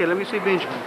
Okay, let me see Benjamin.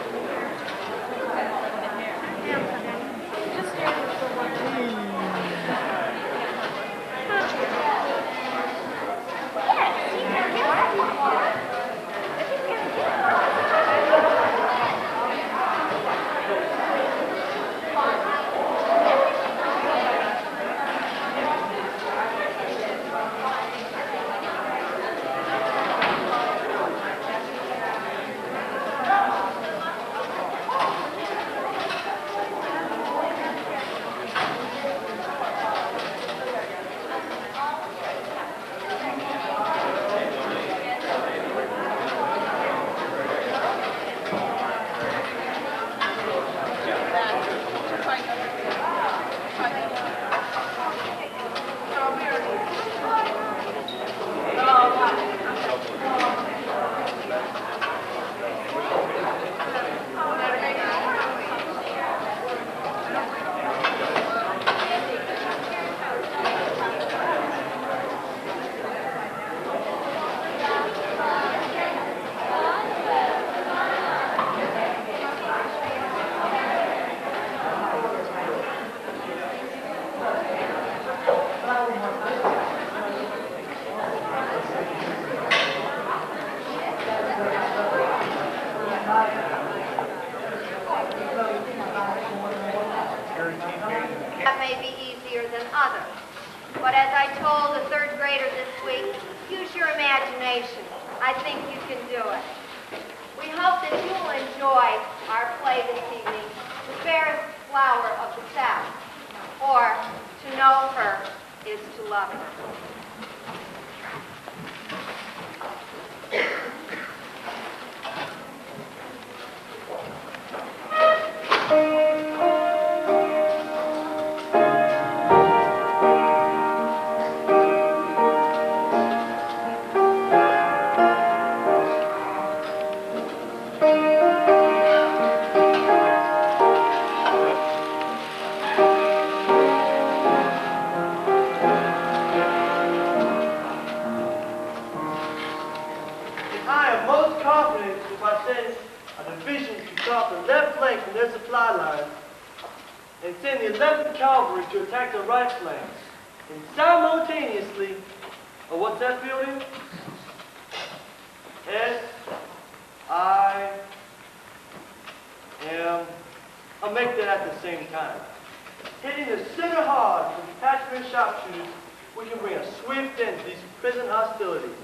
That may be easier than others. But as I told the third grader this week, use your imagination. I think you can do it. We hope that you will enjoy our play this evening, The Fairest Flower of the South, or To Know Her is to Love Her. Their supply line and send the 11th Cavalry to attack the right flank. And simultaneously, what's that building? S-I-M. I'll make that at the same time. Hitting the center hard from detachment sharpshooters, we can bring a swift end to these present hostilities.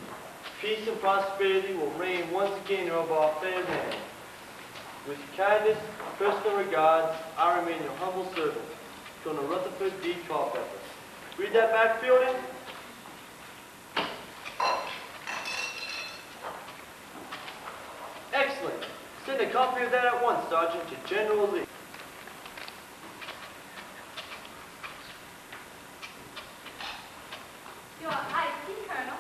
Peace and prosperity will reign once again over our fair land. With kindness, personal regards, I remain your humble servant, Colonel Rutherford D. Culpepper. Read that back, Fielding. Excellent. Send a copy of that at once, Sergeant, to General Lee. Your Majesty, Colonel.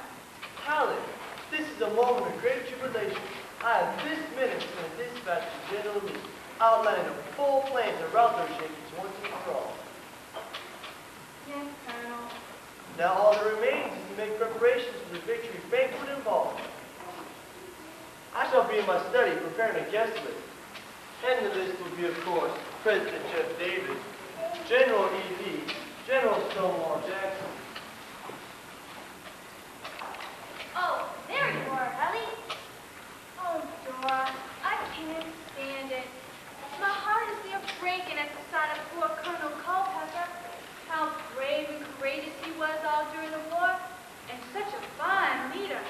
Howley, this is a moment of great jubilation. I have this minute sent a dispatch to General Lee, outlining a full plan to rout their shakers once and for all. Yes, Colonel. Now all that remains is to make preparations for the victory banquet involved. I shall be in my study preparing a guest list. And the list will be, of course, President Jeff Davis, General E.D., General Stonewall Jackson. Oh, there you are, Ellie. Oh, Dora, I can't stand it. My heart is near breaking at the sight of poor Colonel Culpepper. How brave and courageous he was all during the war, and such a fine leader.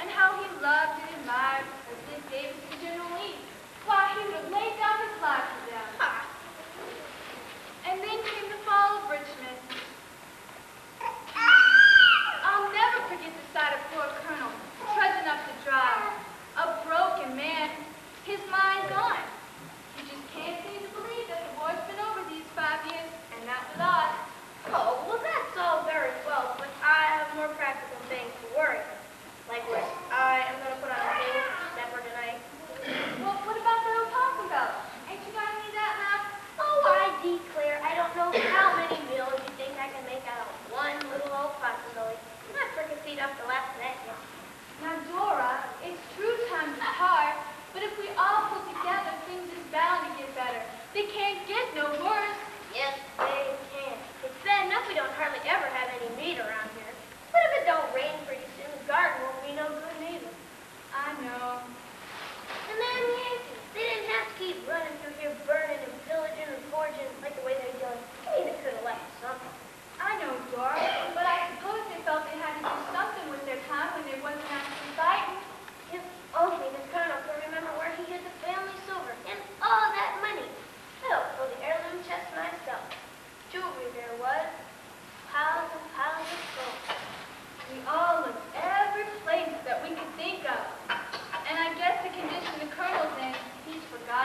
And how he loved and admired President Davis and General Lee. Why, he would have laid down his life for them. And then came the fall of Richmond.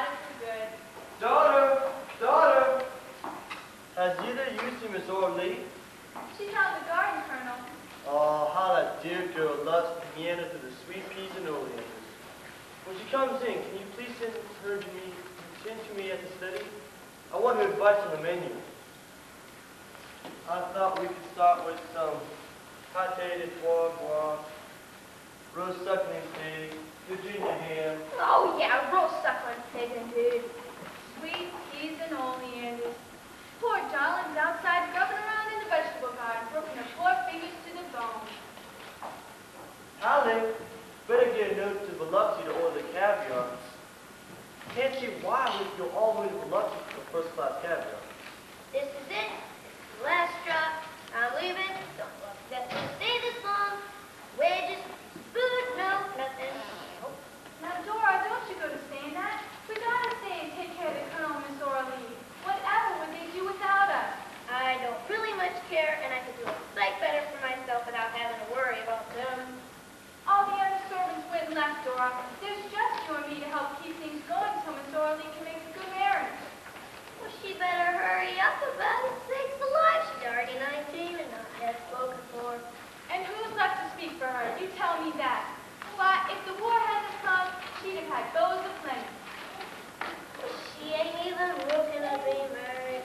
goodbye for good. Daughter! Daughter! Has either of you seen Miss Orlee? She's out in the garden, Colonel. Oh, how that dear girl loves to meander through the sweet peas and oleanders. When she comes in, can you please send to me at the study? I want her advice on the menu. I thought we could start with some pâté de foie gras, roast suckling pig, Virginia ham. Oh, yeah, roast suckling pig indeed. Sweet peas and oleanders. Poor darling's outside grubbing around in the vegetable garden, broken her poor fingers to the bone. Hallie, better get a note to Biloxi to order the caviar. Can't see why we go all the way to Biloxi for first-class caviar. This is it. Last drop. I'm leaving. Don't let me stay this long. Wedges, food, no, nothing. Nope. Now, Dora, don't you go to saying that. We gotta stay and take care of the Colonel and Miss Orlee. Whatever would they do without us? I don't really much care, and I could do a sight better for myself without having to worry about them. All the other servants went and left, Dora. There's just you and me to help keep things going so Miss Orlee can make a good marriage. Well, she better hurry up about it. Sakes alive, she's already 19 and not yet spoken for. And who's left to speak for her? You tell me that. Why, if the war hadn't come, she'd have had those aplenty. Well, she ain't even looking to be married.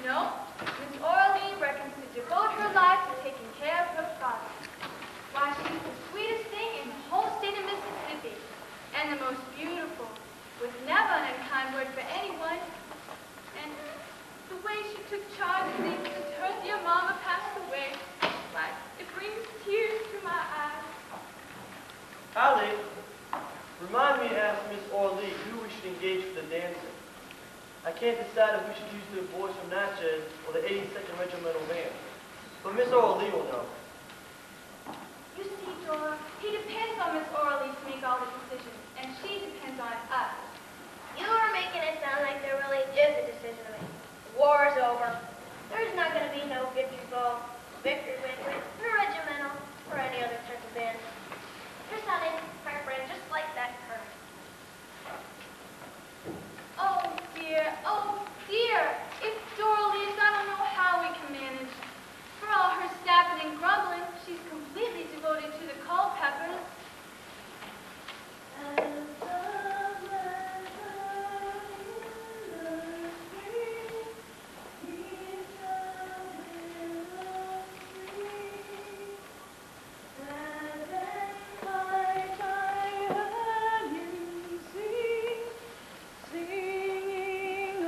No, Miss Orlee reckons to devote her life to taking care of her father. Why, she's the sweetest thing in the whole state of Mississippi, and the most beautiful, with never an unkind word for anyone. And the way she took charge of things since her dear mama passed away, why, it brings tears to my eyes. Hallie, remind me to ask Miss Orlee who we should engage for the dancing. I can't decide if we should use the boys from Natchez or the 82nd Regimental Band. But Miss Orlee will know. You see, Dora, he depends on Miss Orlee to make all the decisions, and she depends on us. You are making it sound like there really is a decision to make. The war's over. There's not going to be no victory ball, victory win-win, or regimental, or any other type of band. You're sounding, my friend, just like that Colonel. Oh dear, if Dora leaves, I don't know how we can manage. For all her snapping and grumbling, she's completely devoted to the Culpeppers. Singing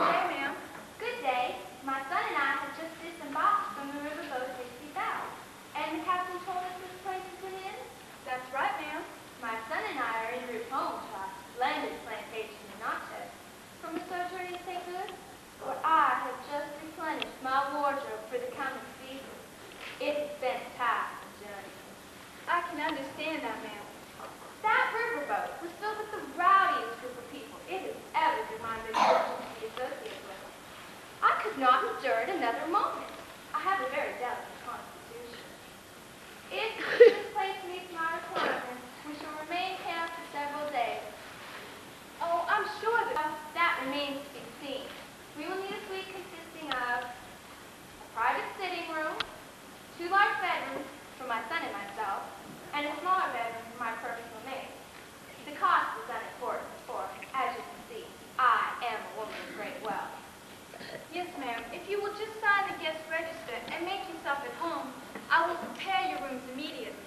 day, ma'am. Good day. My son and I have just disembarked from the riverboat Dixie Belle. And the captain told us this place is an inn? That's right, ma'am. My son and I are en route home to our splendid plantation in Natchez from a sojourn in St. Louis, where I have just replenished my wardrobe for the coming season. It's been a tiresome journey. I can understand that, ma'am. That riverboat was filled with the rowdiest group of people it has ever been my misfortune to be associated with. I could not endure it another moment. I have a very delicate constitution. If this place meets my requirements, we shall remain here for several days. Oh, I'm sure that... That remains to be seen. We will need a suite consisting of a private sitting room, 2 large bedrooms for my son and myself, and a smaller bedroom for my personal maid. The cost is unimportant, for, as you can see, I am a woman of great wealth. Yes, ma'am. If you will just sign the guest register and make yourself at home, I will prepare your rooms immediately.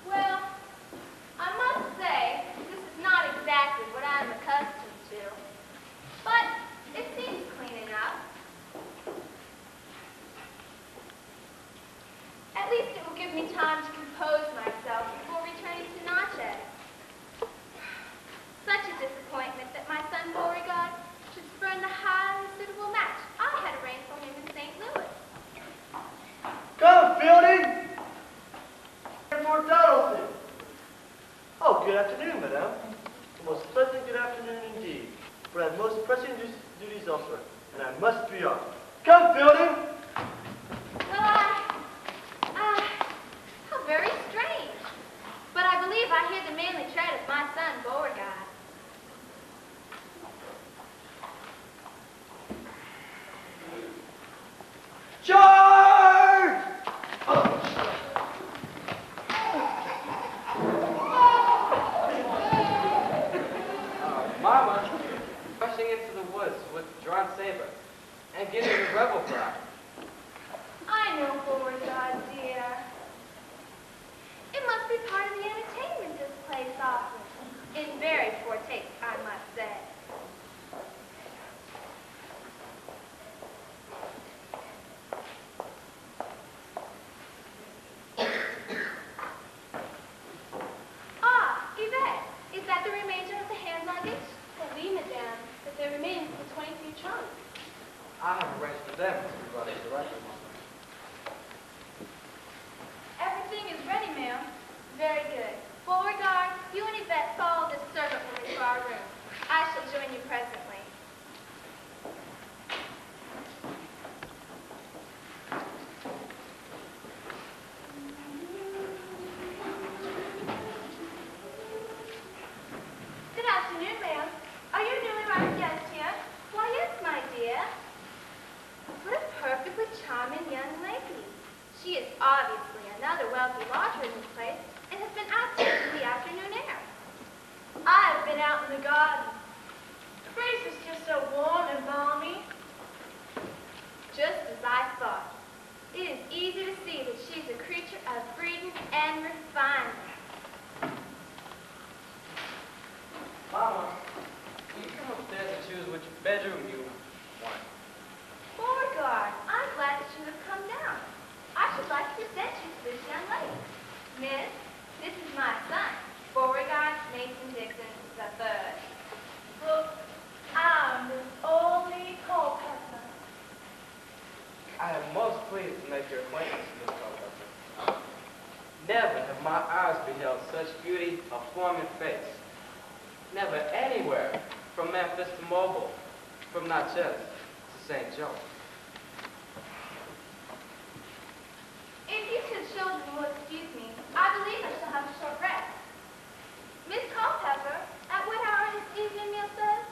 Well, I must say, this is not exactly what I'm accustomed to, but it seems clean enough. At least it will give me time to compose myself before returning to Natchez. Such a disappointment that my son Beauregard should spurn the highly suitable match I had arranged for him in St. Louis. Come, Fielding! Fort Donaldson. Oh, good afternoon, madame. A most pleasant good afternoon indeed. But I have most pressing duties elsewhere, and I must be off. Come, Fielding! Well, how very strange. But I believe I hear the manly tread of my son Beauregard. Charge! Mama, rushing into the woods with drawn saber and getting the rebel cry. I know Beauregard, dear. It must be part of the entertainment this place offers. In very poor taste, I must say. Ah, Yvette, is that the remainder of the hand luggage? Oui, madame, but there remains the 23 trunks. I have arranged for them to be brought in directly. Everything is ready, ma'am. Very good. Beauregard, you and Yvette follow this servant woman to our room. I shall join you presently. Good afternoon, ma'am. Are you newly arrived guest here? Why, yes, my dear. What a perfectly charming young lady. She is obviously another wealthy lodger in this place and has been out here in the afternoon air. I have been out in the garden. The breeze is just so warm and balmy. Just as I thought. It is easy to see that she's a creature of breeding and refinement. Mama, you come upstairs and choose which bedroom you want. Beauregard, I'm glad that you have come down. I should like to present you to this young lady. Miss, this is my son, Beauregard Mason Dixon III. Well, I'm Miss Ollie Culpepper. I am most pleased to make your acquaintance, Miss Culpepper. Never have my eyes beheld such beauty of form and face. Never anywhere, from Memphis to Mobile, from Natchez to St. Joe. If you two children will excuse me, I believe I shall have a short rest. Miss Culpepper, at what hour is evening meal served?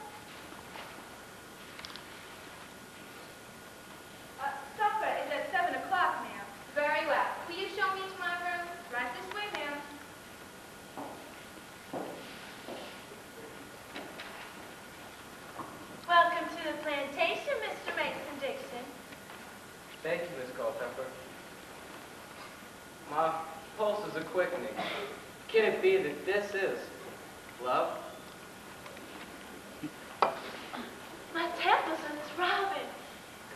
Supper is at 7 o'clock, ma'am. Very well. Will you show me to my room? Right this way, ma'am. Welcome to the plantation, Mr. Mason Dixon. Thank you, Miss Culpepper. My pulses are quickening. Can it be that this is love? My temples are throbbing,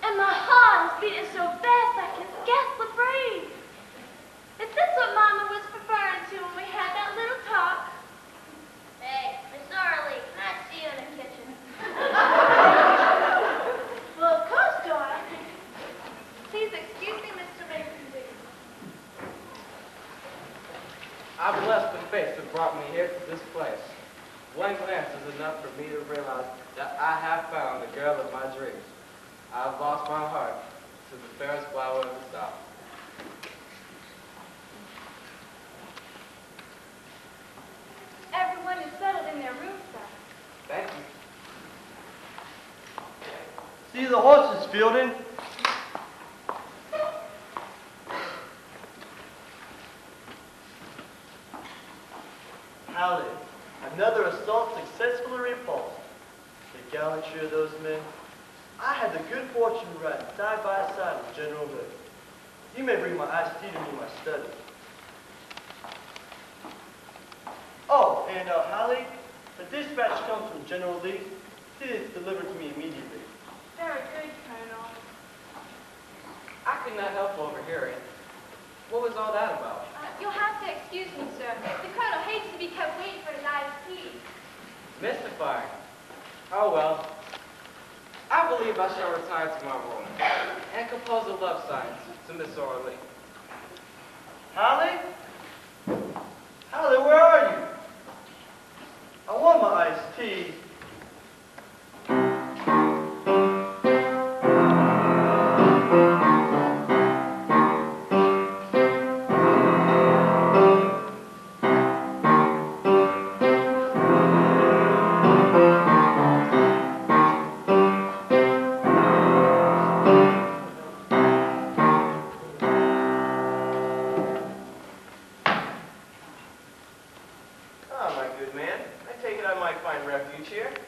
and my heart is beating so fast I can scarcely breathe. Is this what Mama was referring to when we had that little talk? Hey, Miss Orly, can I see you in the kitchen? Well, of course, Dora. Please excuse me, Mr. Mason. I bless the fates that brought me here to this place. One glance is enough for me to realize that I have found the girl of my dreams. I've lost my heart to the fairest flower of the South. Everyone is settled in their rooms, sir. Thank you. See the horses, Fielding? Hallie, another assault successfully repulsed. The gallantry of those men. I had the good fortune to ride side by side with General Lee. You may bring my iced tea to me in my study. Oh, and Hallie, the dispatch comes from General Lee. It is delivered to me immediately. Very good, Colonel. I could not help overhearing. What was all that about? You'll have to excuse me, sir. The Colonel hates to be kept waiting for his iced tea. Mystifying. Oh well. I believe I shall retire to my room and compose a love sign to Miss Orley. Hallie? Hallie, where are you? I want my iced tea.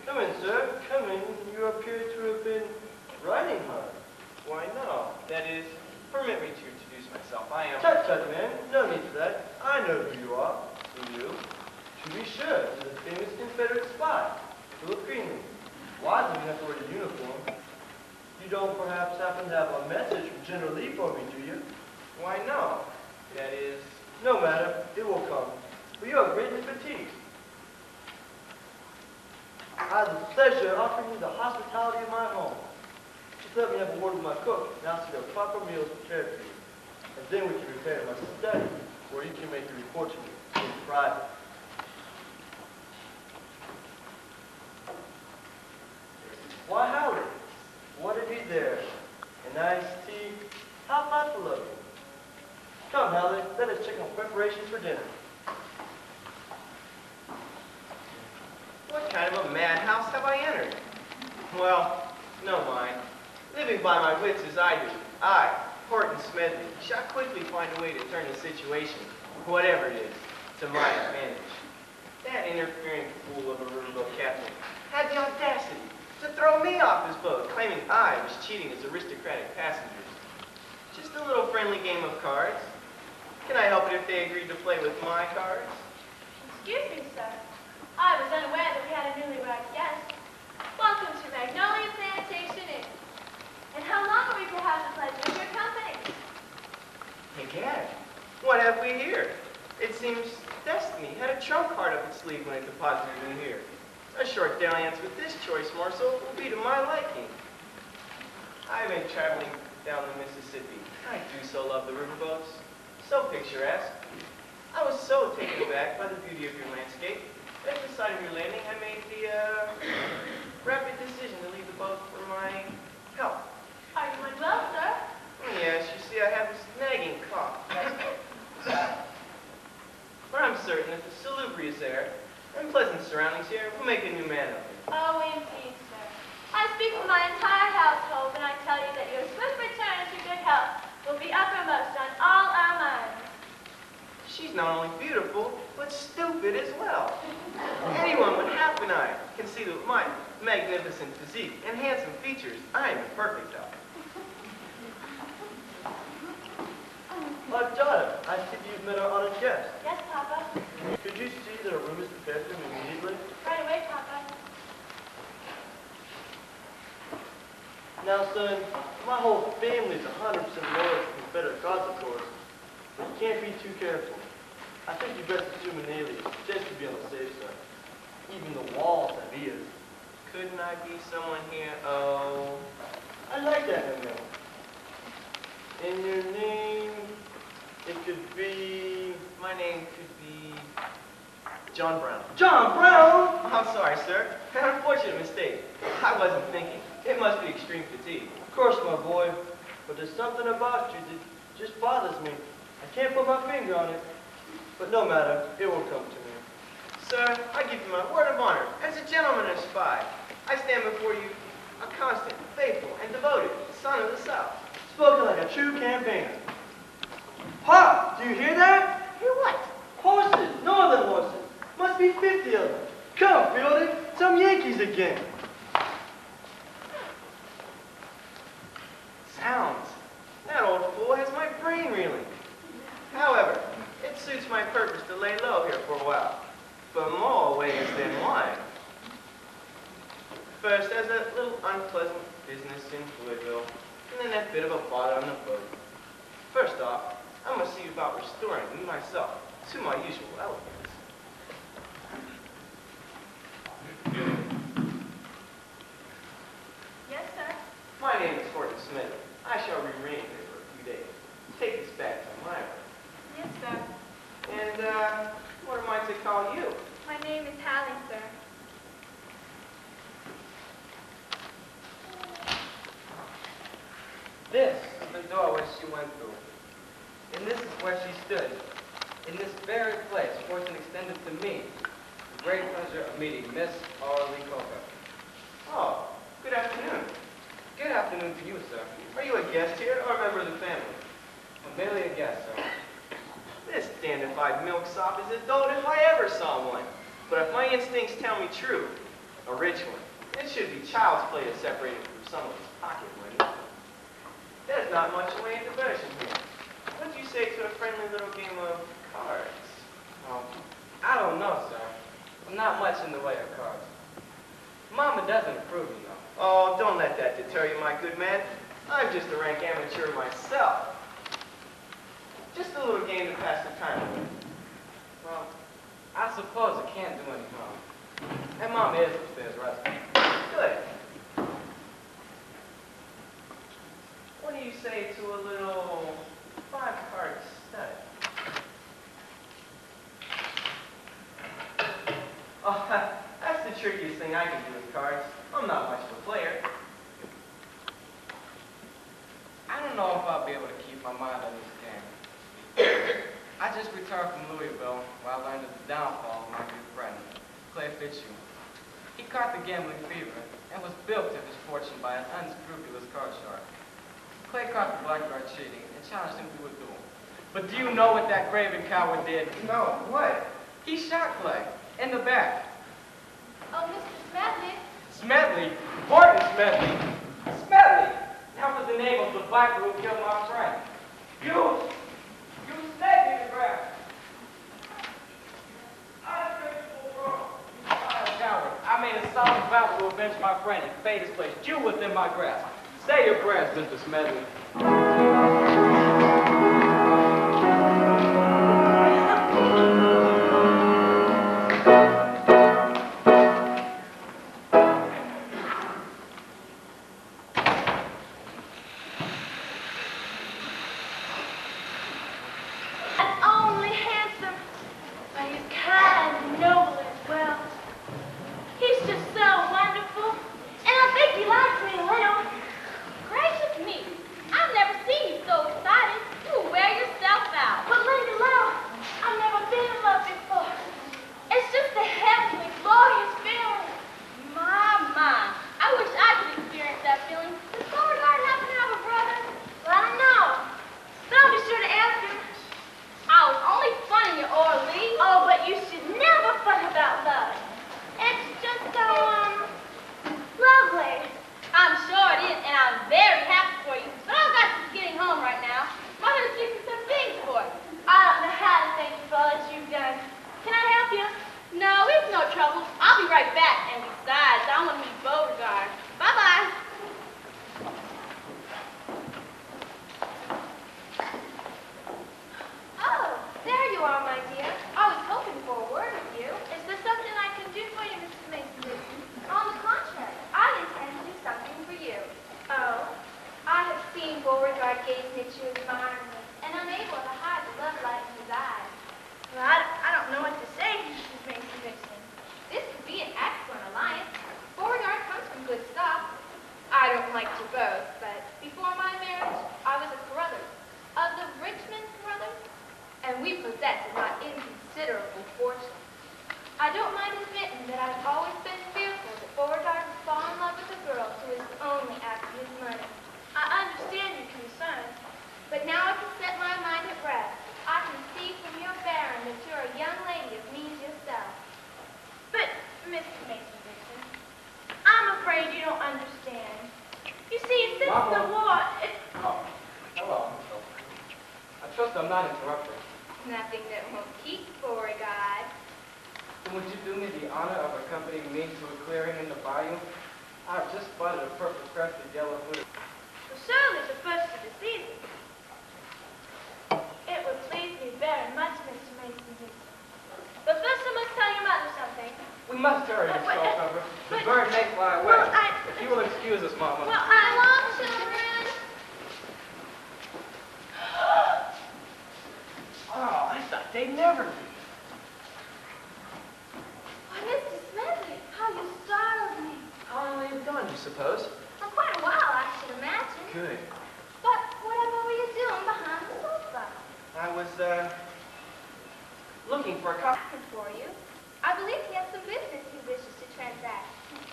Come in, sir. Come in. You appear to have been riding hard. Why, no. That is, permit me to introduce myself. I am... Tut, tut, man. No need for that. I know who you are. Who you? To be sure, you're the famous Confederate spy, Philip Greenlee. Why do you have to wear the uniform? You don't perhaps happen to have a message from General Lee for me, do you? Why, no. That is... No matter. It will come. For you are greatly fatigued. I have the pleasure of offering you the hospitality of my home. Just let me have a word with my cook, and I'll see the proper meals prepared for you. And then we can repair to my study, where you can make a report to me in private. Why, Howard? What have you there? A nice tea? How thoughtful of you. Come, Howard, let us check on preparations for dinner. What kind of a madhouse have I entered? Well, no mind. Living by my wits as I do, I, Horton Smedley, shall quickly find a way to turn the situation, whatever it is, to my advantage. That interfering fool of a riverboat captain had the audacity to throw me off his boat, claiming I was cheating his aristocratic passengers. Just a little friendly game of cards. Can I help it if they agreed to play with my cards? Excuse me, sir. I was unaware that we had a newlywed guest. Welcome to Magnolia Plantation Inn. And how long are we to have the pleasure of your company? Egad, what have we here? It seems destiny had a trump card up its sleeve when it deposited me here. A short dalliance with this choice morsel will be to my liking. I've been traveling down the Mississippi. I do so love the riverboats. So picturesque. I was so taken aback by the beauty of your landscape. At the sight of your landing, I made the rapid decision to leave the boat for my health. Are you unwell, sir? Yes, you see, I have this nagging cough. But I'm certain that the salubrious air and pleasant surroundings here will make a new man of me. Oh, indeed, sir. I speak for my entire household when I tell you that your swift return to good health will be uppermost on all our minds. She's not only beautiful, but stupid as well. Anyone with half an eye can see that with my magnificent physique and handsome features, I am in perfect health. My daughter, I see you've met our honored guest. Yes, Papa. to the room, Mr. Bedroom, immediately? Right away, Papa. Now, son, my whole family's 100% loyal to Confederate cause, of course. But you can't be too careful. I think you best assume an alias, just to be on the safe side. Even the walls have ears. Couldn't I be someone here? Oh, I like that, young man. And your name, it could be... my name could be... John Brown. John Brown? I'm sorry, sir. An unfortunate mistake. I wasn't thinking. It must be extreme fatigue. Of course, my boy. But there's something about you that just bothers me. I can't put my finger on it. But no matter, it will come to me. Sir, I give you my word of honor as a gentleman and spy. I stand before you a constant, faithful, and devoted son of the South. Spoken like a true campaigner. Ha! Do you hear that? Hear what? Horses, northern horses. Must be 50 of them. Come, Fielding, some Yankees again. Sounds. That old fool has my brain reeling. However, it suits my purpose to lay low here for a while. But more ways than one. First, as a little unpleasant business in Louisville, and then that bit of a bother on the boat. First off, I must see about restoring me myself to my usual elegance. Yes, sir. My name is Horton Smith. I shall remain here for a few days. Take this back to my room. Yes, sir. And, what am I to call you? My name is Hallie, sir. This is the door which she went through. And this is where she stood. In this very place, fortune extended to me the great pleasure of meeting Miss Orly Coker. Oh, good afternoon. Good afternoon to you, sir. Are you a guest here or a member of the family? I'm merely a guest, sir. This dandified milksop is a dolt if I ever saw one. But if my instincts tell me true, a rich one, it should be child's play to separate him from someone's pocket money. There's not much in the way of diversion here. What do you say to a friendly little game of cards? I don't know, sir. I'm not much in the way of cards. Mama doesn't approve, you know. Oh, don't let that deter you, my good man. I'm just a rank amateur myself. Just a little game to pass the time with. Well, I suppose it can't do any harm. And Mama is upstairs resting. Good. What do you say to a little 5-card stud? Oh, that's the trickiest thing I can do with cards. I'm not much of a player. I don't know if I'll be able to keep my mind on this game. I just returned from Louisville where I learned of the downfall of my good friend, Clay Fitzhugh. He caught the gambling fever and was bilked of his fortune by an unscrupulous card shark. Clay caught the blackguard cheating and challenged him to a duel. But do you know what that craven coward did? No, what? He shot Clay in the back. Oh, Mr. Smedley. Smedley? Horton Smedley? Smedley! That was the name of the blacker who killed my friend. You snake in the grass. I made a solemn vow to avenge my friend and fate has placed you within my grasp. Say your prayers, Mr. Smedley. Not only handsome, but he's kind and noble as well. He's just so wonderful, and I think he likes me a little. Gracious me, I've never seen you so Besides, I want to meet Beauregard. Bye-bye. Oh, there you are, my dear. I was hoping for a word with you. Is there something I can do for you, Mrs. Mason? On the contrary, I intend to do something for you. Oh, I have seen Beauregard gazing at you admiringly and unable to hide the love light in his eyes. well, I don't know what to say, Mrs. Mason Dixon. This could be an excellent alliance. Beauregard comes from good stock. I don't like to boast, but before my marriage, I was a Carruthers, of the Richmond Carruthers, and we possessed a not inconsiderable fortune. I don't mind admitting that I've always been fearful that Beauregard would fall in love with a girl who is only after his money. I understand your concerns. But now I can set my mind at rest. I can see from your bearing that you're a young lady of means yourself. But, Mrs. Mason Dixon, I'm afraid you don't understand. You see, since the Mama. war, Oh, hello. I trust I'm not interrupting. Nothing that won't keep Beauregard. Then would you do me the honor of accompanying me to a clearing in the bayou? I've just spotted a purple-crested yellow-footed. well, surely the first of the season. It would please me very much, Mr. Mason Dixon. But first I must tell your mother something. We must hurry, Miss But- Culpepper. The but- bird may fly away. Well, If you will excuse us, Mama. Well, Come on, children. Oh, I thought they'd never be. Why, Mr. Smedley, how you startled me. How long have you gone, do you suppose? For quite a while, I should imagine. Good. But whatever were you doing behind the sofa? I was, looking for a copy. Looking for you. I believe he has some business he wishes to transact.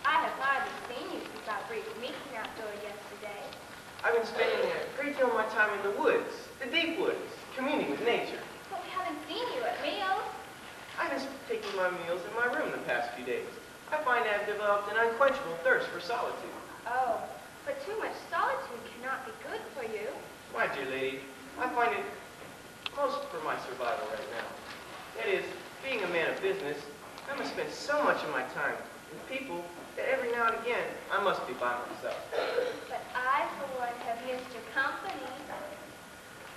I have hardly seen you since our brief meeting outdoor yesterday. I've been spending a great deal of my time in the woods, the deep woods, communing with nature. But we haven't seen you at meals. I've been taking my meals in my room the past few days. I find I've developed an unquenchable thirst for solitude. Oh, but too much solitude cannot be good for you. My dear lady, I find it most for my survival right now. That is, being a man of business, I must spend so much of my time with people that every now and again I must be by myself. But I, for one, have missed your company.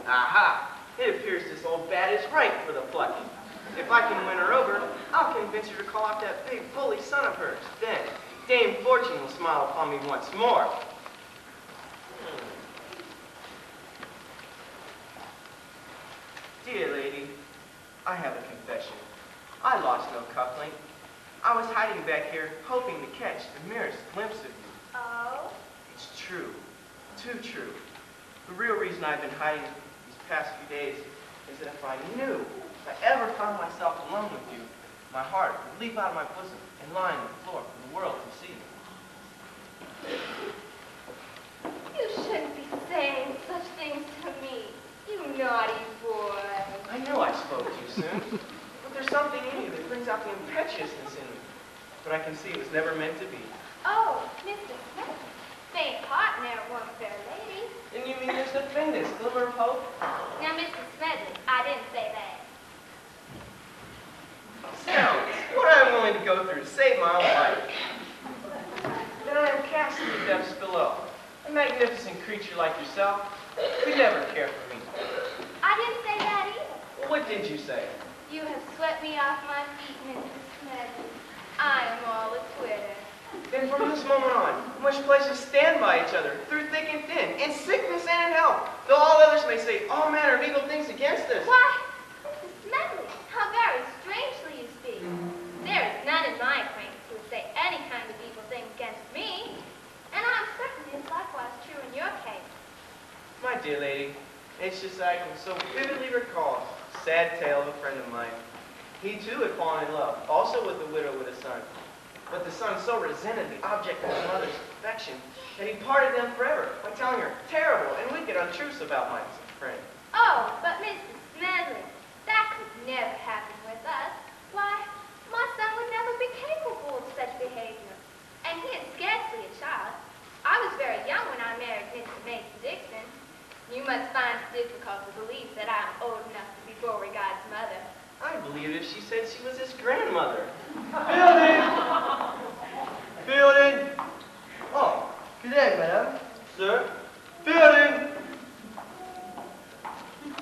Aha! It appears this old bat is right for the plucking. If I can win her over, I'll convince her to call out that big bully son of hers. Then, Dame Fortune will smile upon me once more. Dear lady, I have a confession. I lost no cufflink. I was hiding back here, hoping to catch the merest glimpse of you. Oh? It's true. Too true. The real reason I've been hiding these past few days is that if I knew, if I ever found myself alone with you, my heart would leap out of my bosom and lie on the floor for the world to see. You shouldn't be saying such things to me, you naughty boy. I knew I spoke too soon, but there's something in you that brings out the impetuousness in me. But I can see it was never meant to be. Oh, Mr. Smith, faint heart ne'er won fair lady. And you mean there's the faintest glimmer of hope? Now, Mr. Smedley, I didn't say that. Sounds what I'm willing to go through to save my own life. Then I am cast in the depths below. A magnificent creature like yourself could never care for me. I didn't say that either. Well, what did you say? You have swept me off my feet, Mr. Smedley. I am all a twitter. Then from this moment on, we must pledge to stand by each other through thick and thin, in sickness and in health, though all others may say all manner of evil things against us. Why, Mr. Smedley, how very strangely you speak. There is none in my acquaintance who would say any kind of evil thing against me. And I am certain it is likewise true in your case. My dear lady, it's just I can so vividly recall a sad tale of a friend of mine. He too had fallen in love, also with a widow with a son. But the son so resented the object of his mother's affection that he parted them forever by telling her terrible and wicked untruths about my friend. Oh, but Mr. Smedley, that could never happen with us. Why, my son would never be capable of such behavior. And he is scarcely a child. I was very young when I married Mr. Mason Dixon. You must find it difficult to believe that I am old enough to be Beauregard's mother. I believed if she said she was his grandmother. Billy! day, madam. Sir. Fielding!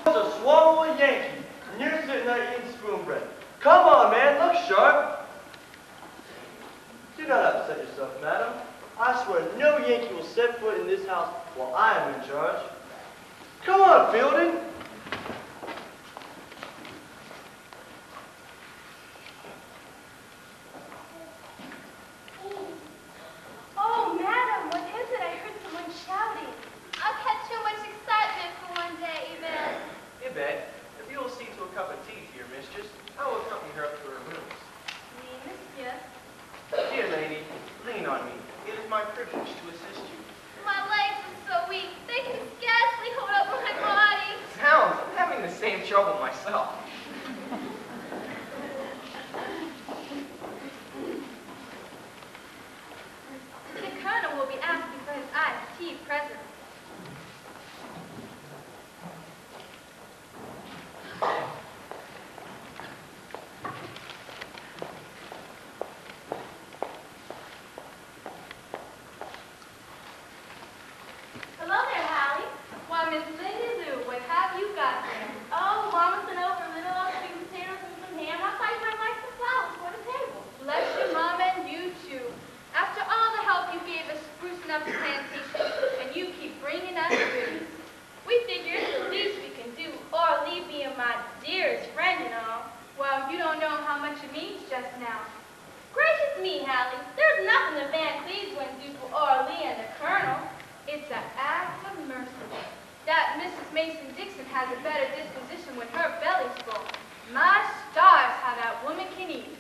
There's a swallow a Yankee, and you're sitting there eating spoon bread. Come on, man, look sharp. Do not upset yourself, madam. I swear no Yankee will set foot in this house while I am in charge. Come on, Fielding. Oh, madam, what is it? I heard someone shouting. I've had too much excitement for one day, Yvette. Yvette, if you will see to a cup of tea to your mistress, I will accompany her up to her rooms. Oui, monsieur. Dear lady, lean on me. It is my privilege to assist you. My legs are so weak, they can scarcely hold up my body. Sounds, I'm having the same trouble myself. The colonel will be asking for his iced tea presently. Hello there, Hallie. Why, Miss Lindy Lou, what have you got there? Oh, Mama sent over little sweet potatoes and some ham. I thought you might like some flowers for the table. Bless your mom and you too. After all the help you gave us sprucing up the plantation, and you keep bringing us goodies. We figure it's the least we can do, or leave being my dearest friend and all. Well, you don't know how much it means just now. Gracious me, Hallie. There's nothing the Van Cleves wouldn't do for Orly and the Colonel. It's an act of mercy. That Mrs. Mason Dixon has a better disposition when her belly's full. My stars, how that woman can eat.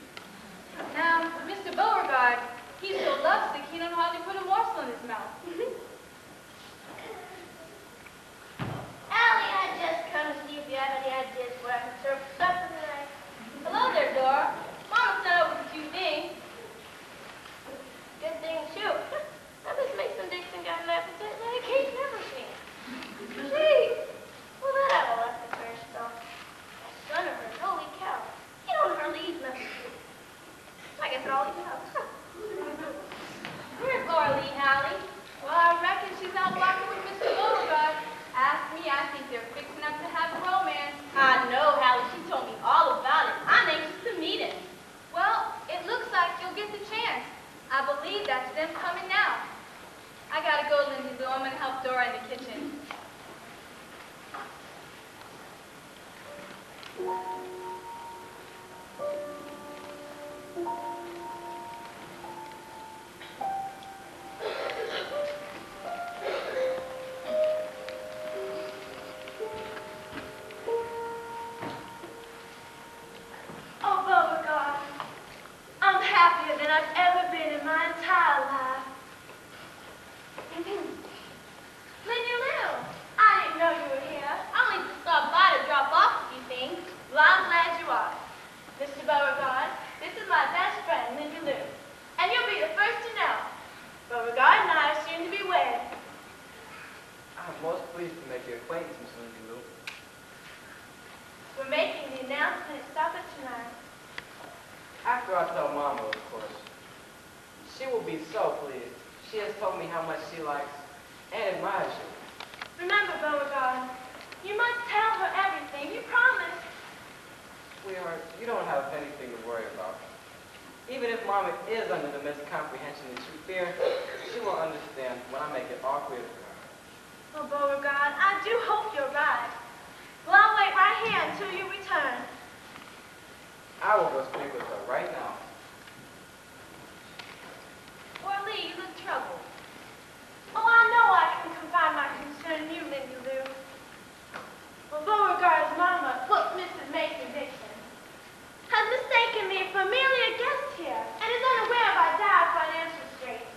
Now, Mr. Beauregard, he's so lovesick he don't hardly put a morsel in his mouth. Allie, I just come to see if you have any ideas for what I can serve for supper tonight. Hello there, Dora. Mama sent over a few things. Good thing, too. Now, this Mason Dixon got an appetite like he's never seen. Gee, well, that I will have to finish, though. That son of hers, holy cow. He don't hardly eat nothing. I guess it all he knows. Where's Orly, Hallie? Well, I reckon she's out walking with Mr. Beauregard. Ask me, I think they're fixing up to have a romance. I know, Hallie. She told me all about it. I'm anxious to meet him. Well, it looks like you'll get the chance. I believe that's them coming now. I gotta go, Lindy Lou. I'm gonna help Dora in the kitchen. Oh, Beauregard, I'm happier than I've ever been in my entire life. Lindy Lou, I didn't know you were here. I only just stopped by to drop off a few things. Well, I'm glad you are. Mr. Beauregard, this is my best friend, Lindy Lou. And you'll be the first to know. Beauregard and I are soon to be wed. I'm most pleased to make your acquaintance, Miss Lindy Lou. We're making the announcement at supper tonight. After I tell Mama, of course. She will be so pleased. She has told me how much she likes and admires you. Remember, Beauregard, you must tell her everything. You promised. Sweetheart, you don't have anything to worry about. Even if Mama is under the miscomprehension that you fear, she will understand when I make it all clear to her. Oh, Beauregard, I do hope you're right. Well, I'll wait right here until you return. I will go speak with her right now. Orly, you look troubled. Oh, I know I can confide my concern in you, Lindy Lou. Well, Beauregard's mama, look, Mrs. Mason Dixon, has mistaken me for merely a guest here and is unaware of our dire financial straits.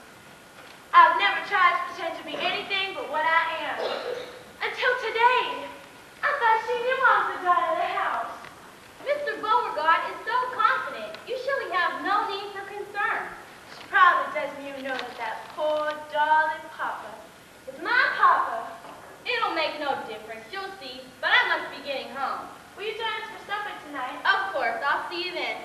I've never tried to pretend to be anything but what I am. Until today, I thought she knew I was the daughter of the house. Mr. Beauregard is so confident. You surely have no need for concern. She probably doesn't even know that that poor, darling papa is my papa. It'll make no difference. You'll see. But I must be getting home. Will you join us for supper tonight? Of course. I'll see you then.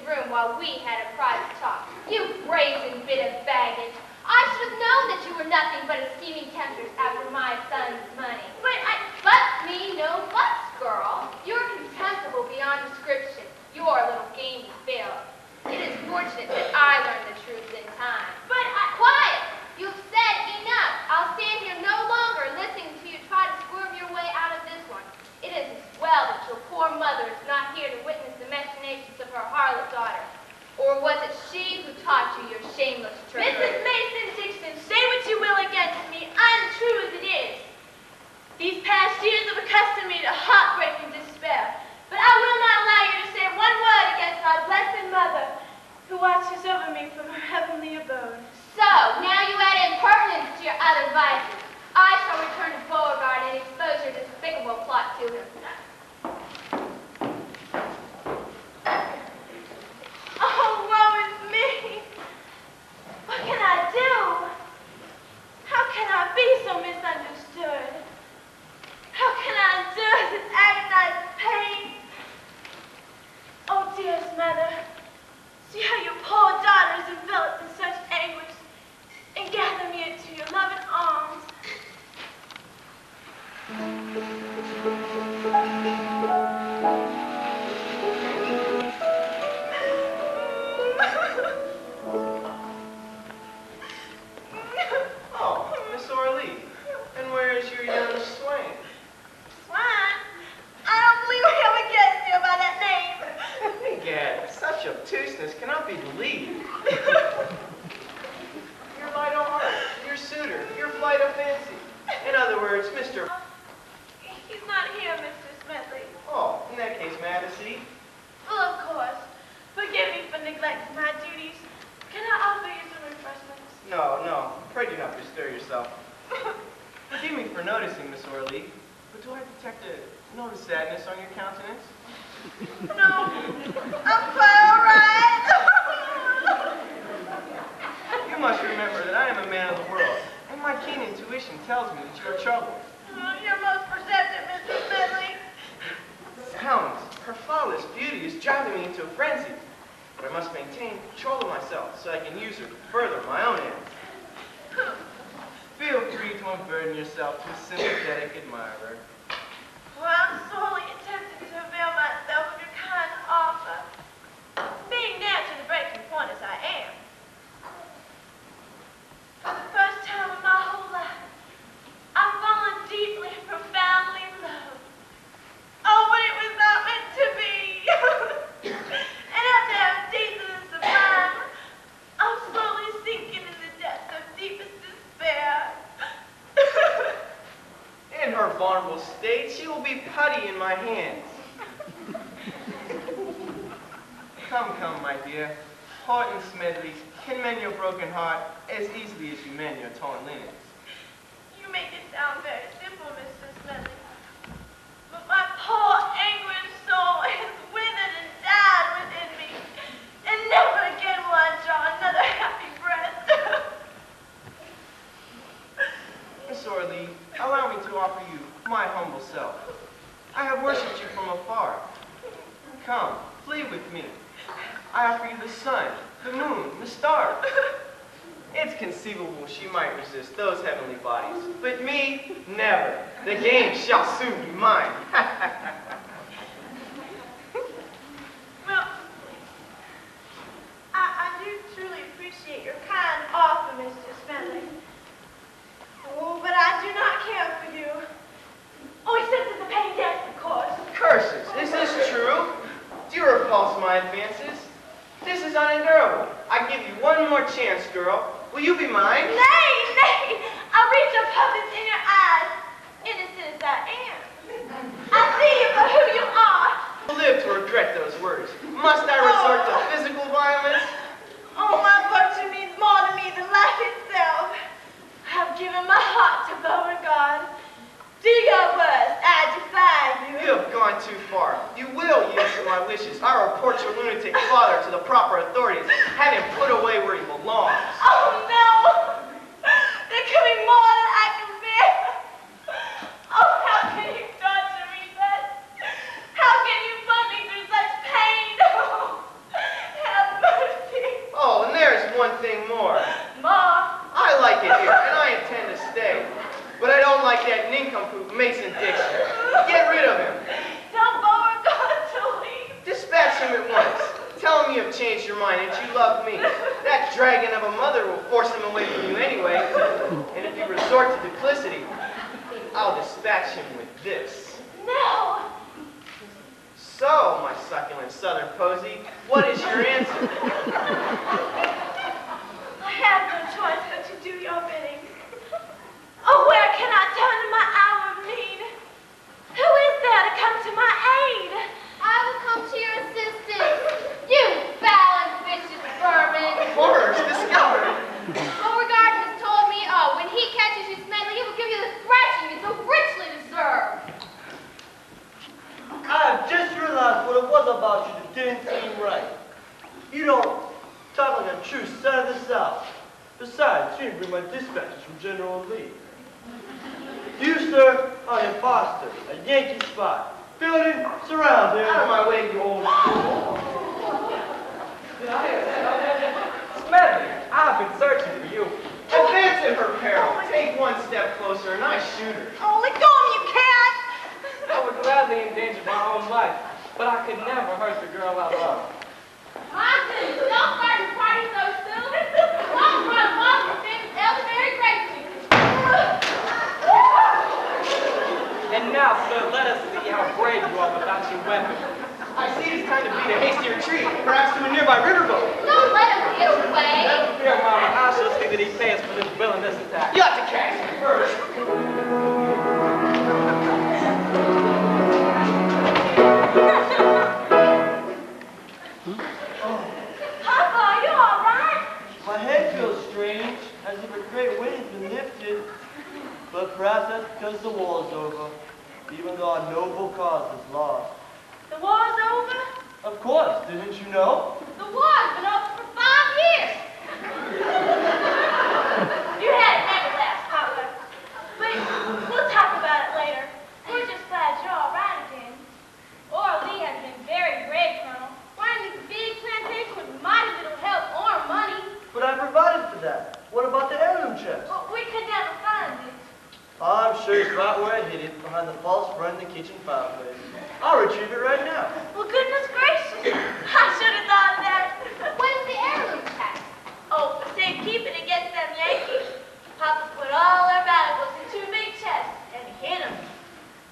room while we had a private talk. You brazen bit of baggage. I should have known that you were nothing but a scheming temptress after my son's money. But me no buts, girl. You're contemptible beyond description. Your little game failed. It is fortunate that I learned the truth in time. Quiet! You've said enough. I'll stand here no longer listening to you try to squirm your way out of this one. It is well that your poor mother is not here to witness the machinations of her harlot daughter. Or was it she who taught you your shameless trickery? Mrs. Mason Dixon, say what you will against me, untrue as it is. These past years have accustomed me to heartbreak and despair, but I will not allow you to say one word against our blessed mother, who watches over me from her heavenly abode. So, now you add impertinence to your other vices. I shall return to Beauregard and expose your despicable plot to him. Oh, woe is me! What can I do? How can I be so misunderstood? How can I endure this agonized pain? Oh, dearest mother, see how your poor daughter is enveloped in such anguish, and gather me into your loving arms. Oh, Miss Orleigh. And where is your young swain? Swan, I don't believe I ever guessed you by that name. Egad, such obtuseness cannot be believed. Your light of heart, your suitor, your flight of fancy. In other words, Mr. He's not here, Mr. Smedley. Oh, in that case, may I have a seat? Well, of course. Forgive me for neglecting my duties. Can I offer you some refreshments? No. Pray do not bestir yourself. Forgive me for noticing, Miss Orleigh, but do I detect a note of sadness on your countenance? No. I'm quite all right. You must remember that I am a man of the world, and my keen intuition tells me that you are troubled. You're most perceptive, Mr. Smedley. Zounds, her flawless beauty is driving me into a frenzy. But I must maintain control of myself so I can use her to further my own ends. Feel free to unburden yourself to a sympathetic admirer. Well, I'm sorely tempted to avail myself of your kind offer, being near to the breaking point as I am. For the first time in my whole life, I've fallen deeply and profoundly in love. Oh, but it was not meant to be. And after I've tasted the sublime, I'm slowly sinking in the depths of deepest despair. In her vulnerable state, she will be putty in my hands. Come, my dear. Horton Smedley can mend your broken heart as easily as you mend your torn linens. You make it sound very simple, Mr. Smedley. But my poor, anguished soul has withered and died within me. And never again will I draw another happy breath. Miss Orleigh, allow me to offer you my humble self. I have worshipped you from afar. Come, flee with me. I offer you the sun, the moon, the stars. It's conceivable she might resist those heavenly bodies, but me, never. The game shall soon be mine. Well, I do truly appreciate your kind offer, Mr. Smedley. Oh, but I do not care for you. Oh, except as a paying guest, of course. Curses, is this true? Do you repulse my advances? This is unendurable. I give you one more chance, girl. Will you be mine? Nay, nay! I read your purpose in your eyes, innocent as I am. I see you for who you are. I'll live to regret those words. Must I resort to physical violence? Oh, my virtue means more to me than life itself. I've given my heart to Beauregard. Do your worst, I defy you. You have gone too far. You will yield to my wishes. I report your lunatic father to the proper authorities. Have him put away where he belongs. Oh, no! There could be more than I can bear. Oh, how can you torture me thus? How can you put me through such pain? long you have changed your mind and you love me. That dragon of a mother will force him away from you anyway. And if you resort to duplicity, I'll dispatch him with this. No! So, my succulent southern posy, what is your answer? I have no choice but to do your bidding. Oh, where can I turn in my hour of need? Who is there to come to my aid? I will come to your assistance. You foul and vicious vermin. Horrors, discovered. Beauregard has told me, when he catches you smelly, he will give you the thrashing you so richly deserve. I have just realized what it was about you that didn't seem right. You don't talk like a true son of the South. Besides, you didn't bring my dispatches from General Lee. You, sir, are an imposter, a Yankee spy. Building, surround him. Out of my way, you old fool. Smedley, I've been searching for you. Advance at her peril. Take one step closer and I shoot her. Oh, let go of me, you cat! I would gladly endanger my own life, but I could never hurt the girl I love. Monson, don't start the party so soon. One run, Monson famous elderberry grape juice. And now, sir, let us see how brave you are without your weapon. I see it's time to beat a hasty retreat, perhaps to a nearby riverboat. Don't let him get away. Never fear, Mama, I shall see that he pays for this villainous attack. You ought to catch me first. Papa, are you all right? My head feels strange, as if a great weight has been lifted. But perhaps that's because the war's over, even though our noble cause is lost. The war's over? Of course, didn't you know? The war's been over for 5 years. You had it never last, Papa. But we'll talk about it later. We're just glad you're all right again. Ora Lee has been very brave, Colonel. Running this big plantation with mighty little help or money. But I provided for that. What about the heirloom chest? Well, we could never find it. I'm sure it's right where I hid it, behind the false front in the kitchen fireplace. I'll retrieve it right now. Well, goodness gracious. I should have thought of that. When's the heirloom tax? Oh, for safekeeping against them Yankees. Papa put all our valuables in 2 big chests and hid them.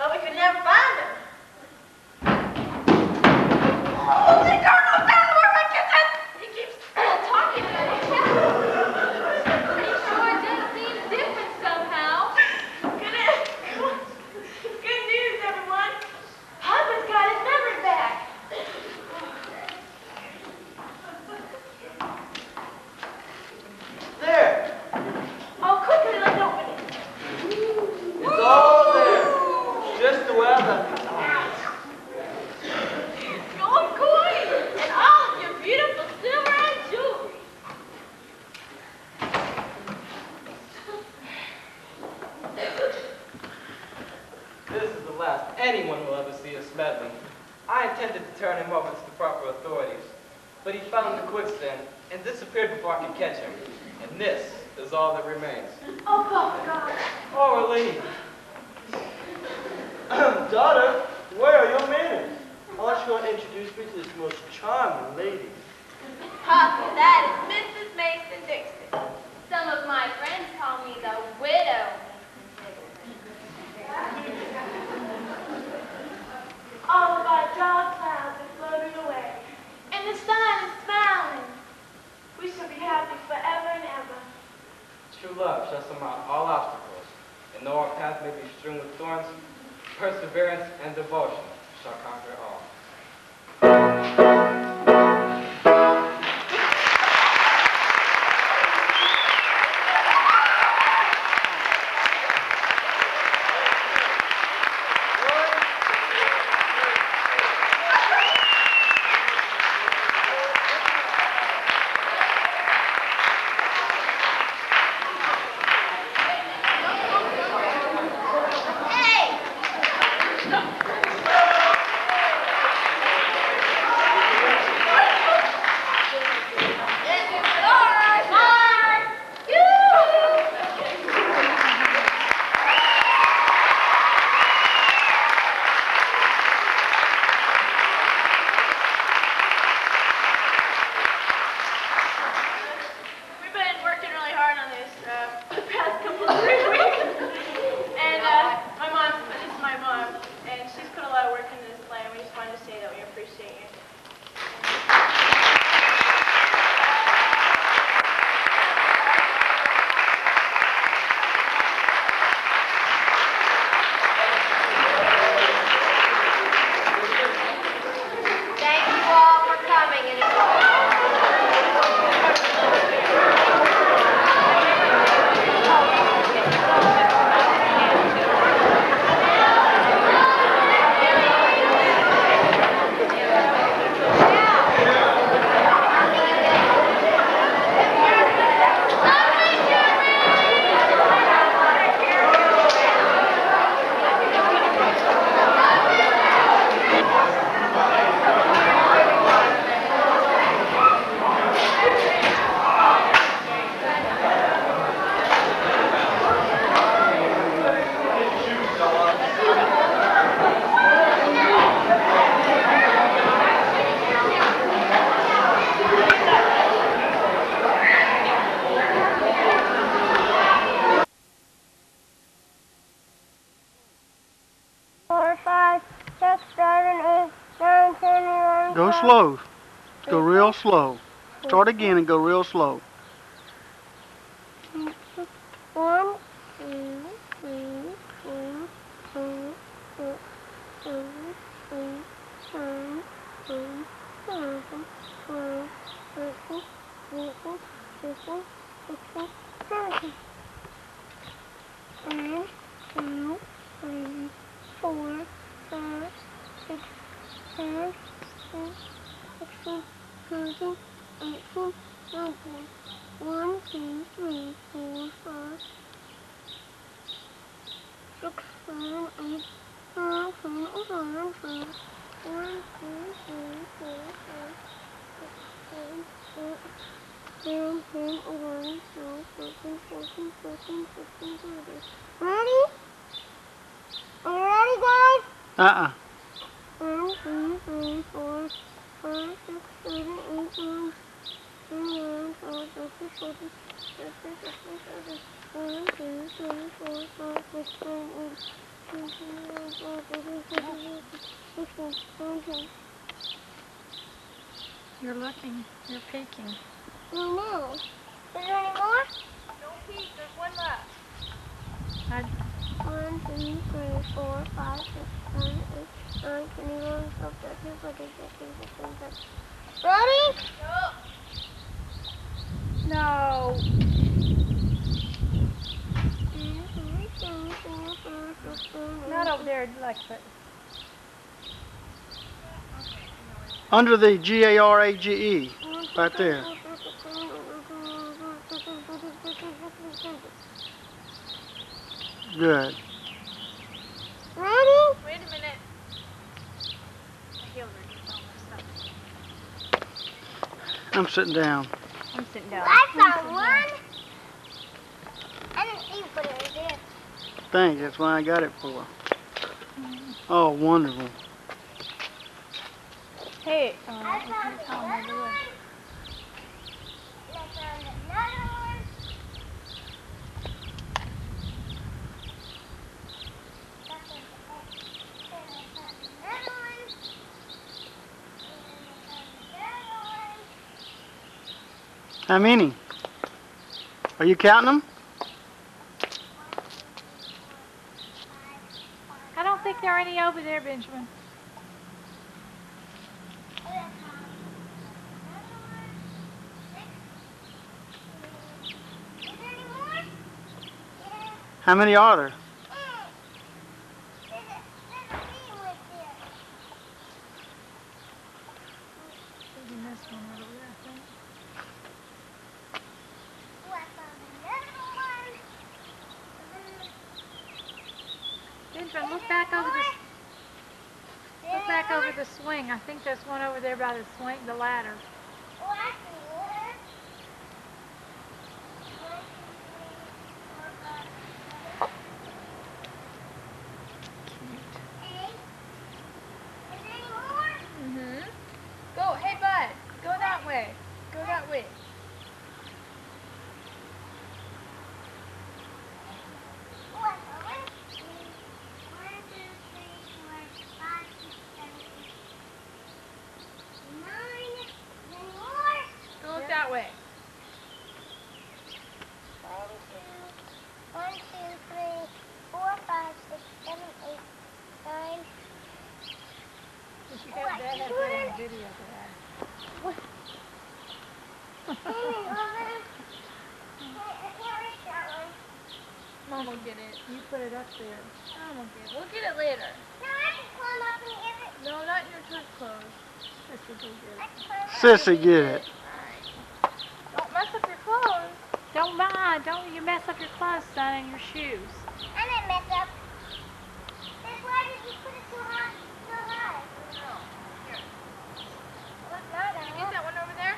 But we could never find them. Holy Colonel Vanderwerf, get that! He keeps talking to me. It sure does seem different somehow. Good news, everyone. Papa's got his memory back. There! Oh, quickly, let's open it. It's all there. Just the way I left it. Gold coin and all of your beautiful silver and jewelry. This is the last anyone will ever see of Smedley. I intended to turn him over to the proper authorities, but he fell into quicksand and disappeared before I could catch him. And this is all that remains. Oh, God. Ora Lee. Daughter, where are your manners? Aren't you going to introduce me to this most charming lady? Papa, that is Mrs. Mason Dixon. Some of my friends call me the widow. All of our dark clouds are floating away, and the sun is smiling. We shall be happy forever and ever. True love shall surmount all obstacles, and though our path may be strewn with thorns, perseverance and devotion shall conquer all. Hey! Go slow. Go real slow. Start again and go real slow. 1, 2, 3, 4, 5, 6, 7, 8, 9, 10, 11, 12, 13, 14, 15, 16, 17. 1, 2, 3, 4, 5, 6, 7, 8, 16, 17, 18, 19. 1, 2, 3, 4, 5, 6, 7, 8, 9, 10, 11, 12. 1, 2, 3, 4, 5, 6, 7, 8, 9, 10, 11, 12, 13, 14, 15, 16, 17. Ready? Are you ready, guys? Uh-uh. 1, 2, 3, 4, 5, 6, 7, 8, 9, 10, 11, 12, 13, 14, 15, 16, 17. 1, 2, 3, 4, 5, 6, 7, 8, 9, 10, 11, 12, 13, 14, 15, 16, 17. You're looking. You're peeking. Oh no. Is there any more? Don't peek, there's one left. 1, 2, 3, 4, 5, 6, 7, 8, 9, 10, 11, 12, 13, 14, 15, 16, 17. Ready? No. 2, 3, 4, 5, 6, 7, 8. Not over there, Lexus. Under the G-A-R-A-G-E. Right there. Good. Ready? Wait a minute. My heels are just almost up. I'm sitting down. I'm sitting down. I found one. I didn't see what it was there. Thanks. That's what I got it for. Oh, wonderful. Hey, I found here's how I'm another gonna do one. it. And I found another one. And I found another one. And I found another one. How many? Are you counting them? I don't think there are any over there, Benjamin. How many are there? Taking this one over there, I think. Benjamin, look back over the swing. I think there's one over there by the swing, the ladder. Go, hey bud, go that way. Go that way. Go look that way. 1, 2, 3, 4, 5, 6, 7, 8, 9. You have that on video for that. Mom will get it. You put it up there. Mom will get it. We'll get it later. No, not in your church clothes. Sissy, get it. Don't mess up your clothes. Don't mind. Don't you mess up your clothes, son, and your shoes. I didn't mess up. Then why did you put it so high? So high? Did you get that one over there?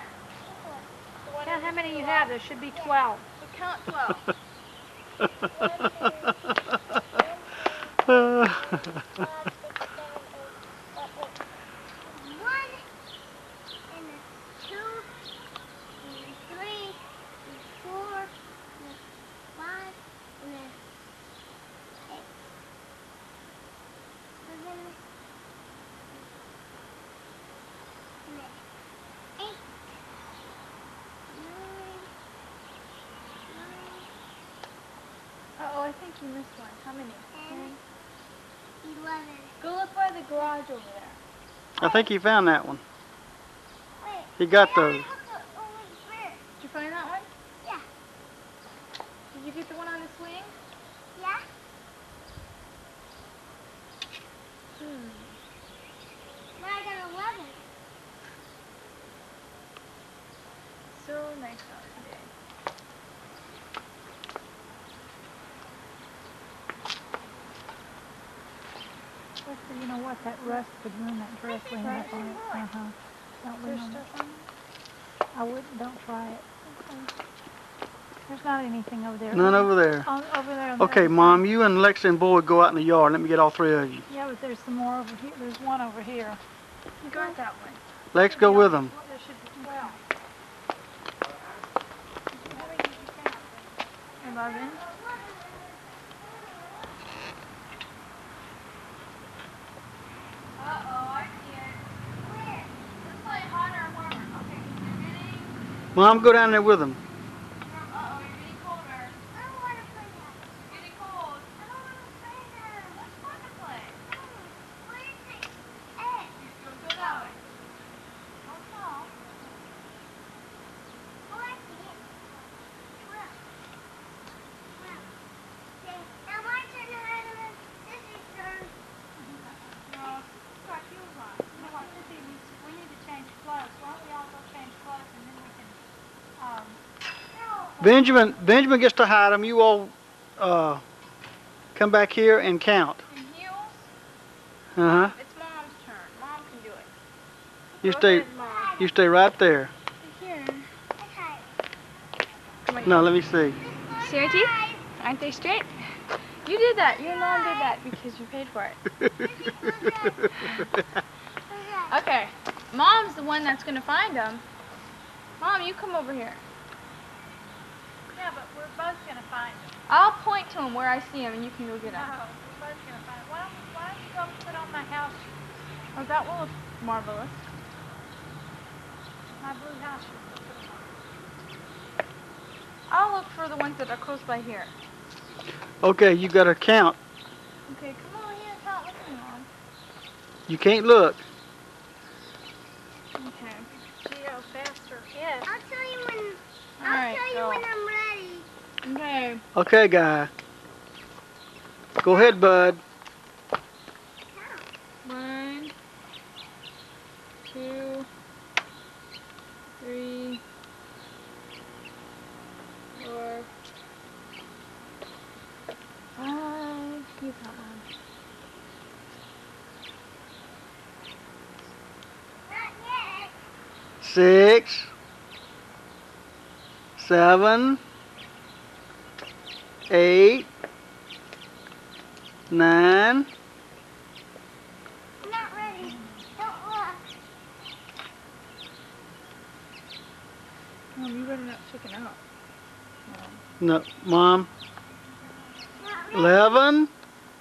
The one Count in how the many you school have. There should be 12. We count 12. 1, 2, 3, 4, 5, 6, 7, 8, 1, and a 2, and a 3, and a 4, and a 5, and a 6, 7, I think you missed one. How many? 11. Go look by the garage over there. I think he found that one. Wait. He got I those. looked over there. Did you find that one? Yeah. Did you get the one on the swing? Yeah. But I got 11. So nice out today. You know what? That rust would ruin that dress we have on it. Don't Is there ruin it. stuff on it? I wouldn't. Don't try it. There's not anything over there. None over there. Over there. On the Okay, other Mom, you and Lex and Boyd go out in the yard. Let me get all three of you. side. Yeah, but there's some more over here. There's one over here. You got that one. Lex, go with them. There should be 12. 11. Uh-oh, I see it. Where? Let's play hotter or warmer. Okay, you're getting... Mom, go down there with them. Uh-oh, you're getting colder. I don't want to play that. It's getting cold. I don't want to play that. What's fun to play? Where is it? Ed. Go that way. Don't fall. Oh, I see it. 12. 12. Okay, now my turn to handle this is turn. No, it's got heels on. You know what? We need to change clothes. Why don't we all go change clothes and then we can, Benjamin gets to hide them. You all come back here and count. In heels, Uh-huh. it's Mom's turn. Mom can do it. You Go stay, ahead, Mom. you stay right there. Here. Okay. Come on. No, let me see. See your teeth? Aren't they straight? You did that. You and Mom did that because you paid for it. Okay. Mom's the one that's going to find them. Mom, you come over here. yeah, but we're both going to find them. I'll point to them where I see them and you can go get No, them. we're both going to find them. Why don't you go put on my house shoes? Oh, that will look marvelous. My blue house shoes. Go put them on. I'll look for the ones that are close by here. Okay, you got to count. Okay, come on here and count with me, Mom. You can't look. Okay. Geo, faster. Yes. I'll tell you when. All right, I'll tell you go. when I'm ready. Okay. Okay, guy. Go ahead, bud. 1, 2, 3, 4, 5. You got one. Not yet. 6, 7, 8, 9. I'm not ready. Don't look. Mom, you better not chicken out. No, Mom. Not ready. 11,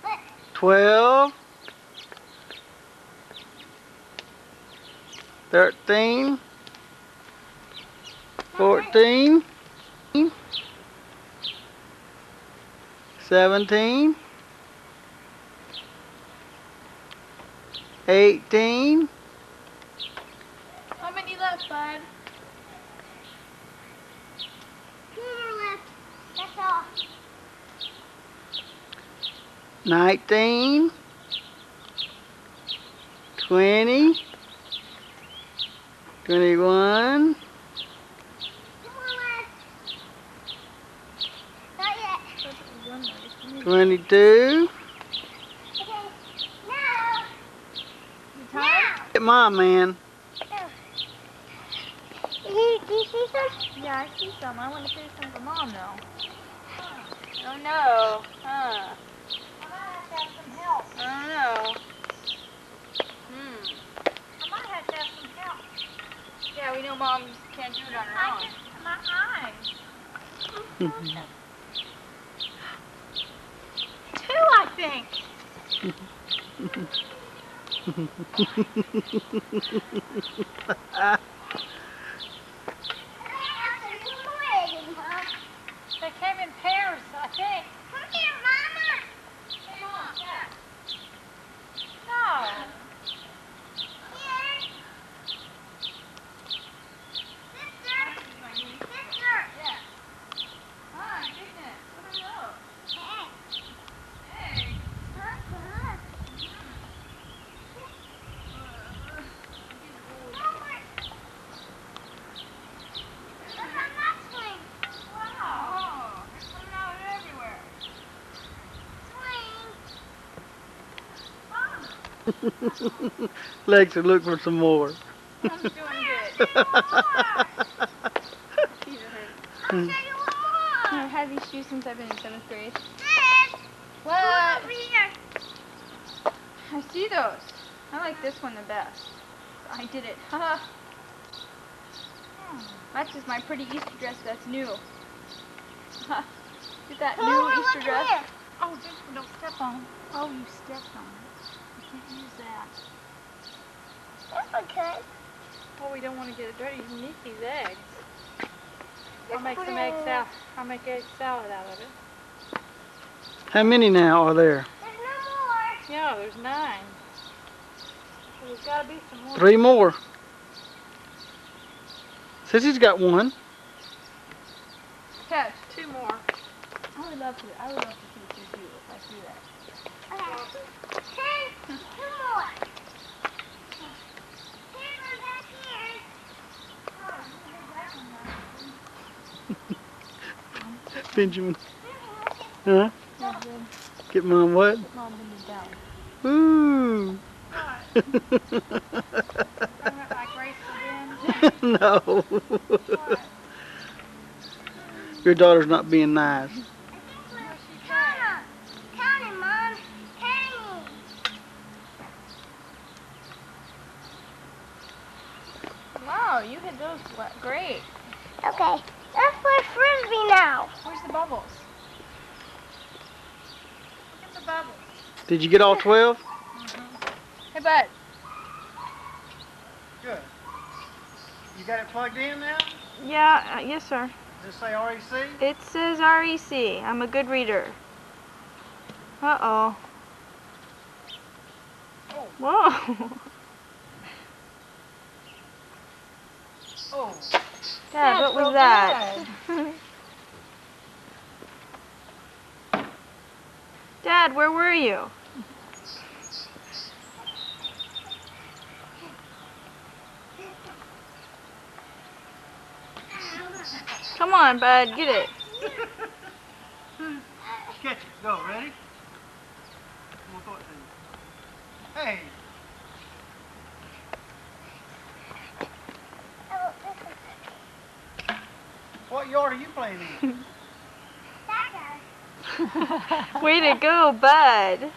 But 12, 13, 14, 17, 18, How many left, bud? 2 more left. That's all. 19, 20, 21, 2 more left. Not yet. 22. Okay. Now. You tired? Get Mom, man. Do you see some? Yeah, I see some. I want to save some for Mom, though. Oh, no. Huh. I might have to have some help. I don't know. I might have to have some help. Yeah, we know Mom can't do it on her own. My eyes. 2, I think. Where is it, Mom? They came in pairs, I think. Come here, Lexi, look for some more. I'm doing good. Feet are hurting. I've had these shoes since I've been in 7th grade. What? Over here. I see those. I like this one the best. I did it. Haha. Matches my pretty Easter dress that's new. Get that new Easter dress. Oh, don't step on it. Oh, you stepped on it. You can't use that. That's okay. Oh, we don't want to get it dirty. You need these eggs. I'll Just make put some it egg in. salad. I'll make egg salad out of it. How many now are there? There's no more. Yeah, there's 9. So there's got to be some more. 3 more. Sissy's got 1. Catch 2 more. I would love to see what you do if I see that. Okay. Hey, 2 more. Here's one back here. Benjamin. Huh? Yeah, then Get Mom what? Mom bend it down. Ooh. I went like graceful then. No. What? Your daughter's not being nice. Count 'em. Count 'em, Mom. Count 'em. Wow, you hit those great. Okay, let's play frisbee now. Where's the bubbles? Look at the bubbles. Did you get all 12? Hey, bud. Good. You got it plugged in now? Yeah, yes, sir. Does it say REC? It says REC. I'm a good reader. Uh-oh. Whoa. Oh. Dad, what was that? Dad, where were you? Come on, bud, get it. Catch it. Go. Ready? I'm gonna throw it to you. Hey. What yard are you playing in? Way to go, bud.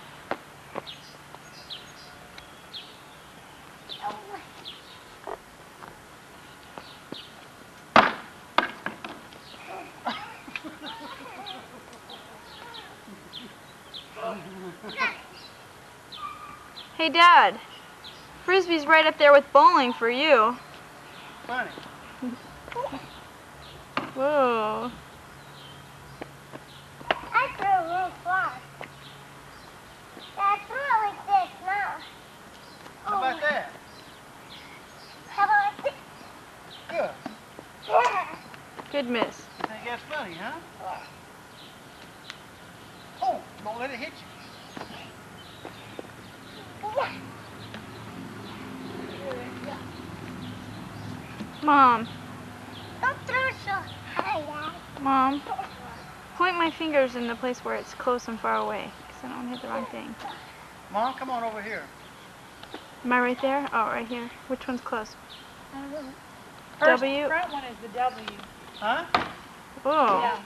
Hey, Dad. Frisbee's right up there with bowling for you. Funny. Whoa. I threw it real far. I threw it like this now. How about that? How about this? Good. Good miss. You think that's funny, huh? Oh, don't let it hit you. Mom. Don't throw it so high, Dad. Mom. Point my fingers in the place where it's close and far away, because I don't want to hit the wrong thing. Mom, come on over here. Am I right there? Oh, right here. Which one's close? First, W? front one is the W. Huh? Whoa. Yeah.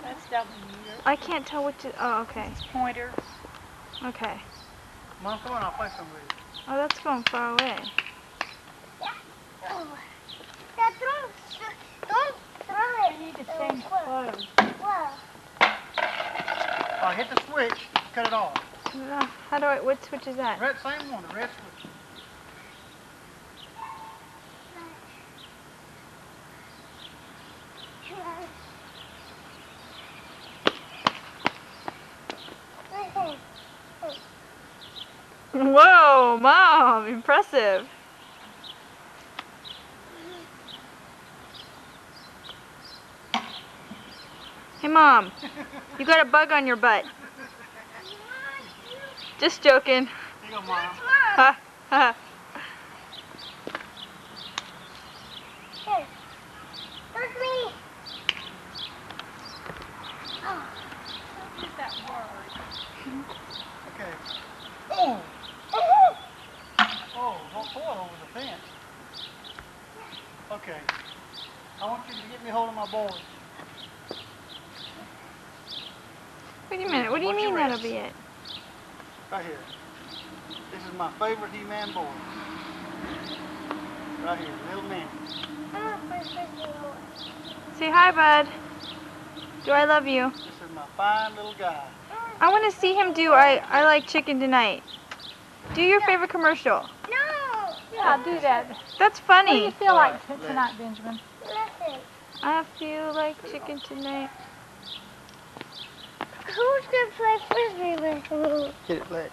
That's W. I can't tell which is... Oh, okay. Pointer. Okay. Mom, come on, I'll play some with you. Oh, that's going far away. Dad, don't throw it. You need to change clothes. Whoa. Hit the switch, cut it off. How do I... What switch is that? Red, same one, the red switch. Whoa, Mom. Impressive. Hey, Mom. You got a bug on your butt. Just joking. Here you go, Mom. Ha, ha. Here. Look me. Oh. Use that word. Okay. Okay. I want you to get me hold of my boys. Wait a minute, what do you Watch your mean that'll wrists. be it? Right here. This is my favorite He-Man boy. Right here, little man. Say hi, bud. Do I love you? This is my fine little guy. I want to see him do I Like Chicken Tonight. Do your favorite commercial. No! Yeah, I'll do that. That's What do you funny. feel like Alright, tonight, Benjamin? Listen. I feel like chicken tonight. Who's gonna play frisbee with me? Get it, Lex.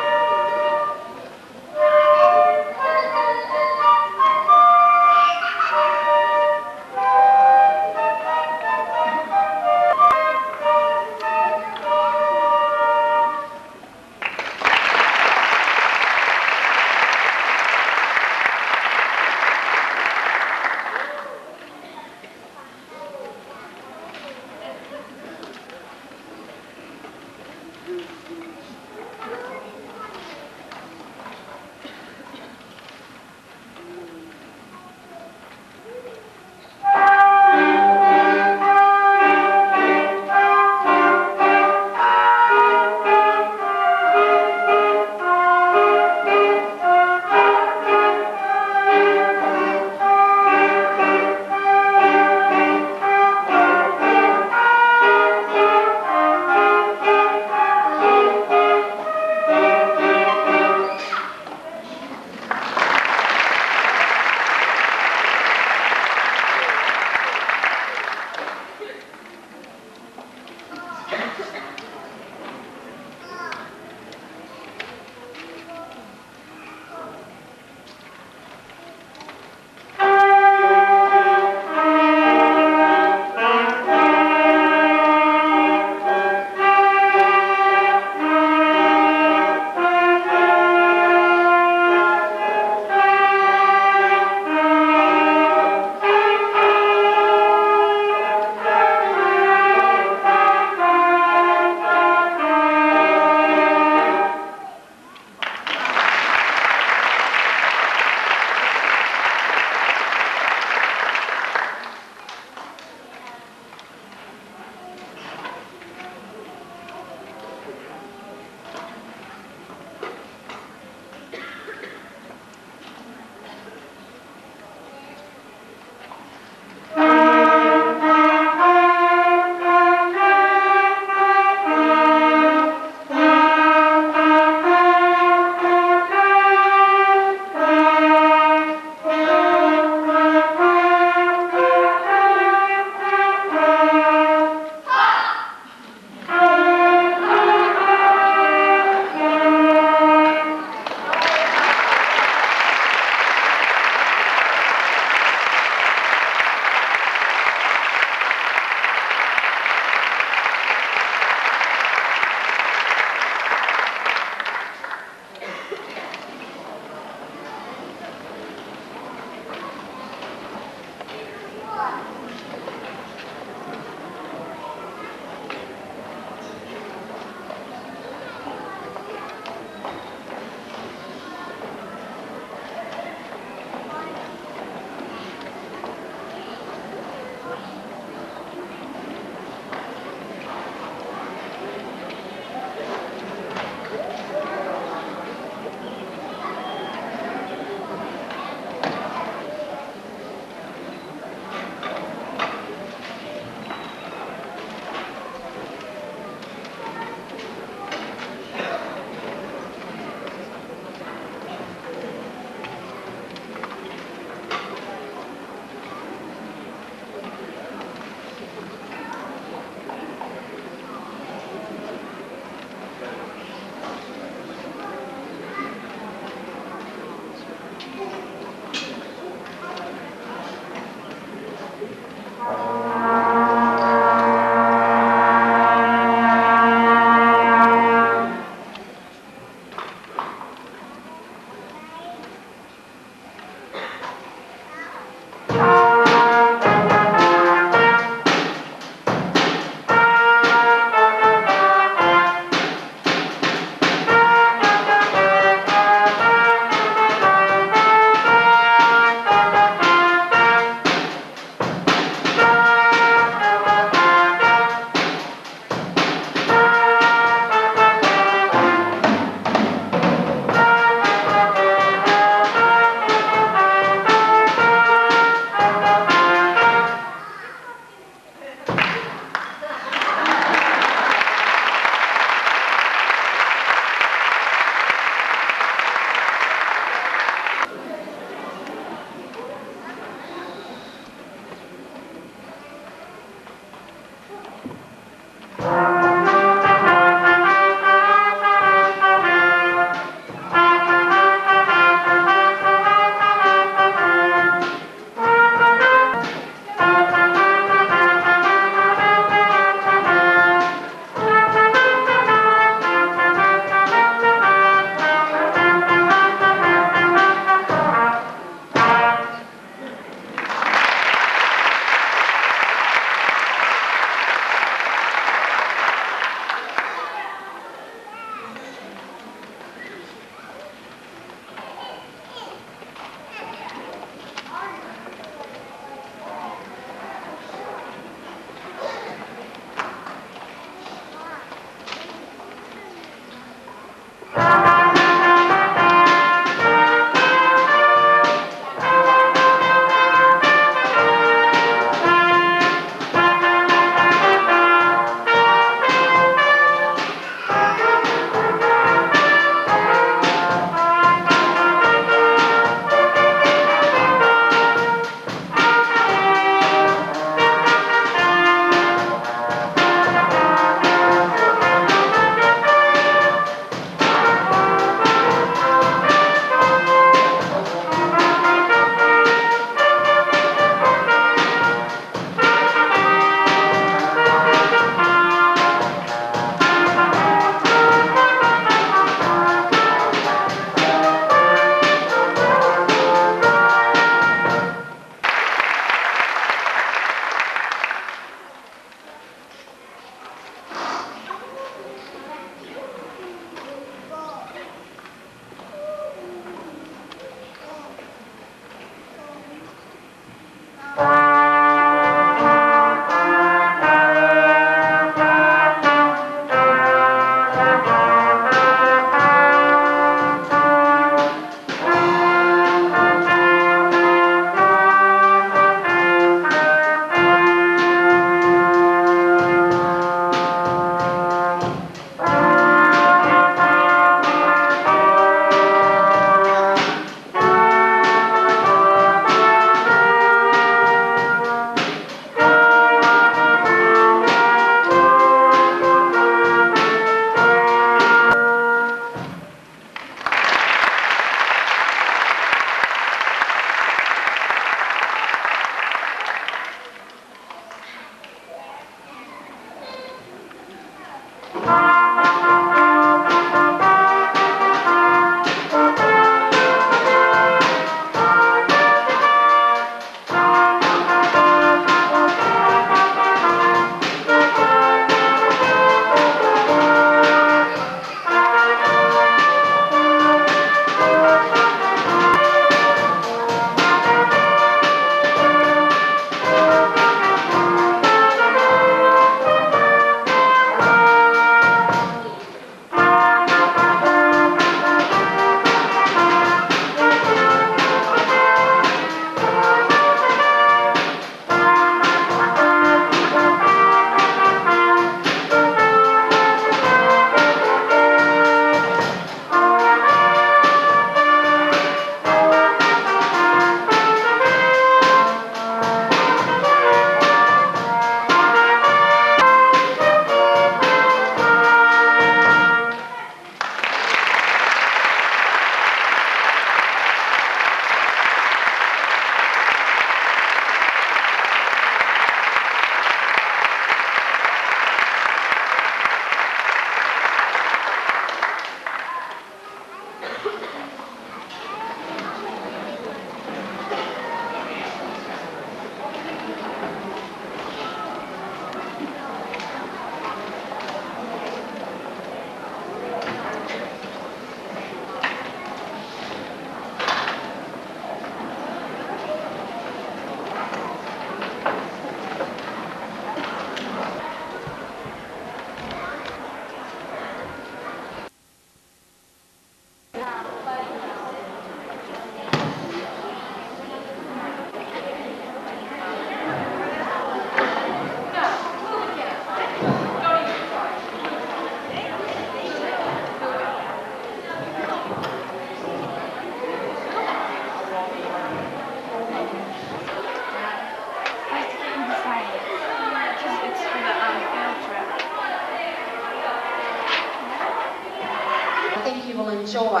enjoy.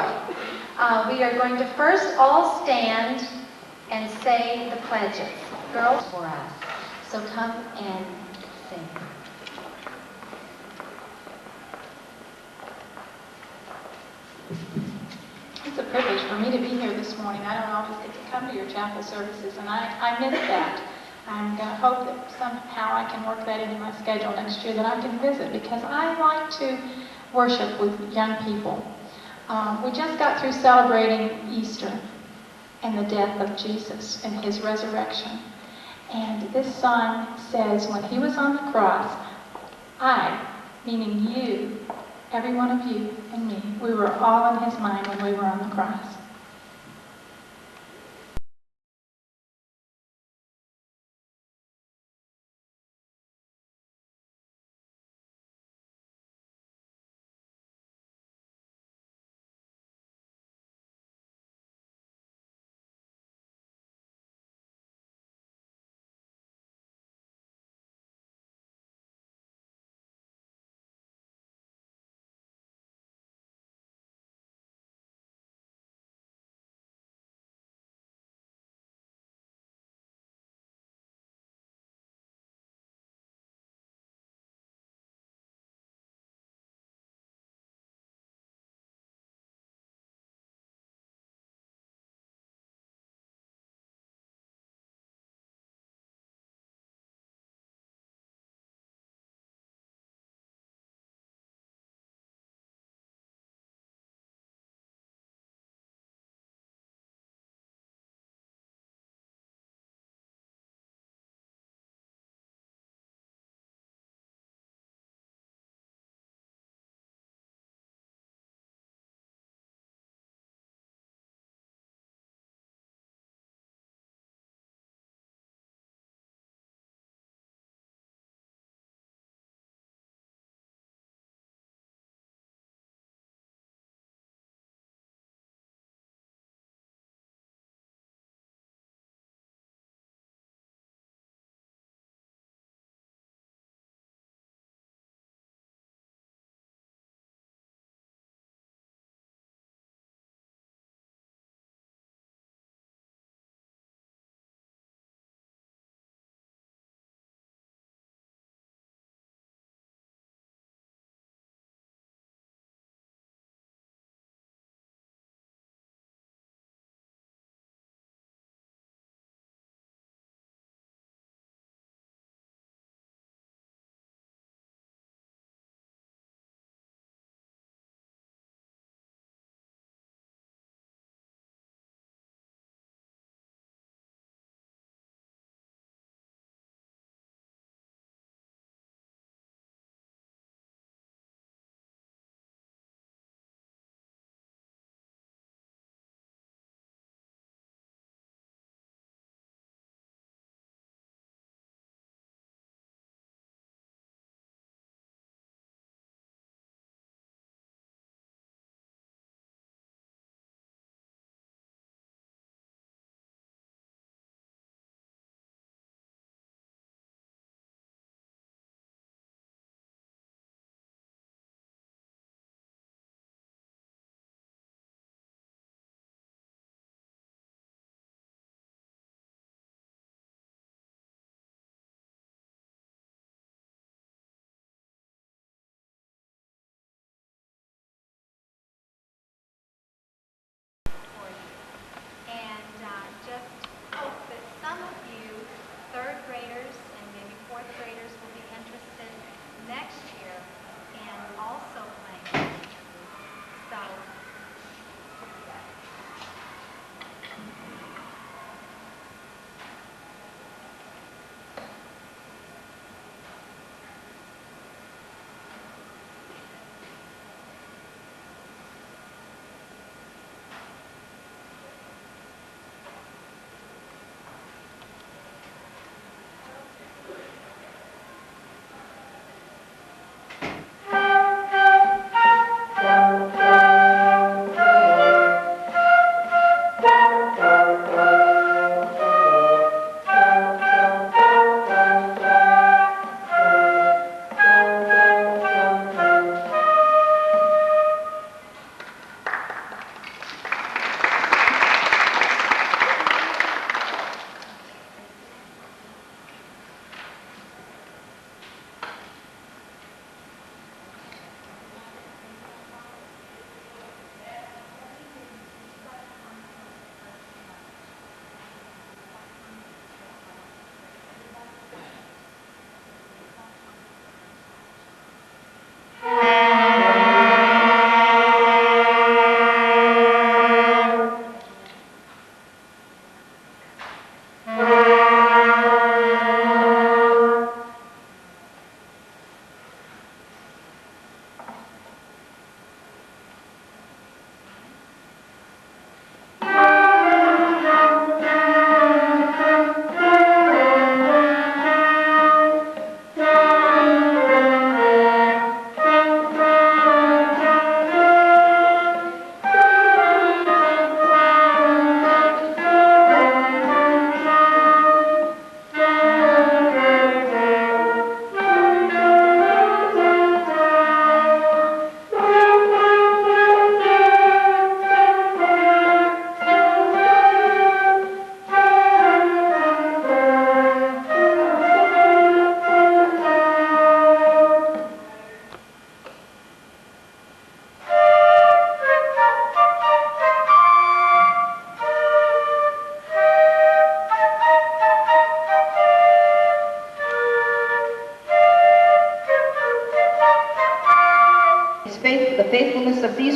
We are going to first all stand and say the pledges. Girls for us. So come and sing. It's a privilege for me to be here this morning. I don't always get to come to your chapel services, and I miss that. I'm going to hope that somehow I can work that into my schedule next year, that I can visit, because I like to worship with young people. We just got through celebrating Easter and the death of Jesus and his resurrection. And this song says, when he was on the cross, I, meaning you, every one of you and me, we were all in his mind when we were on the cross.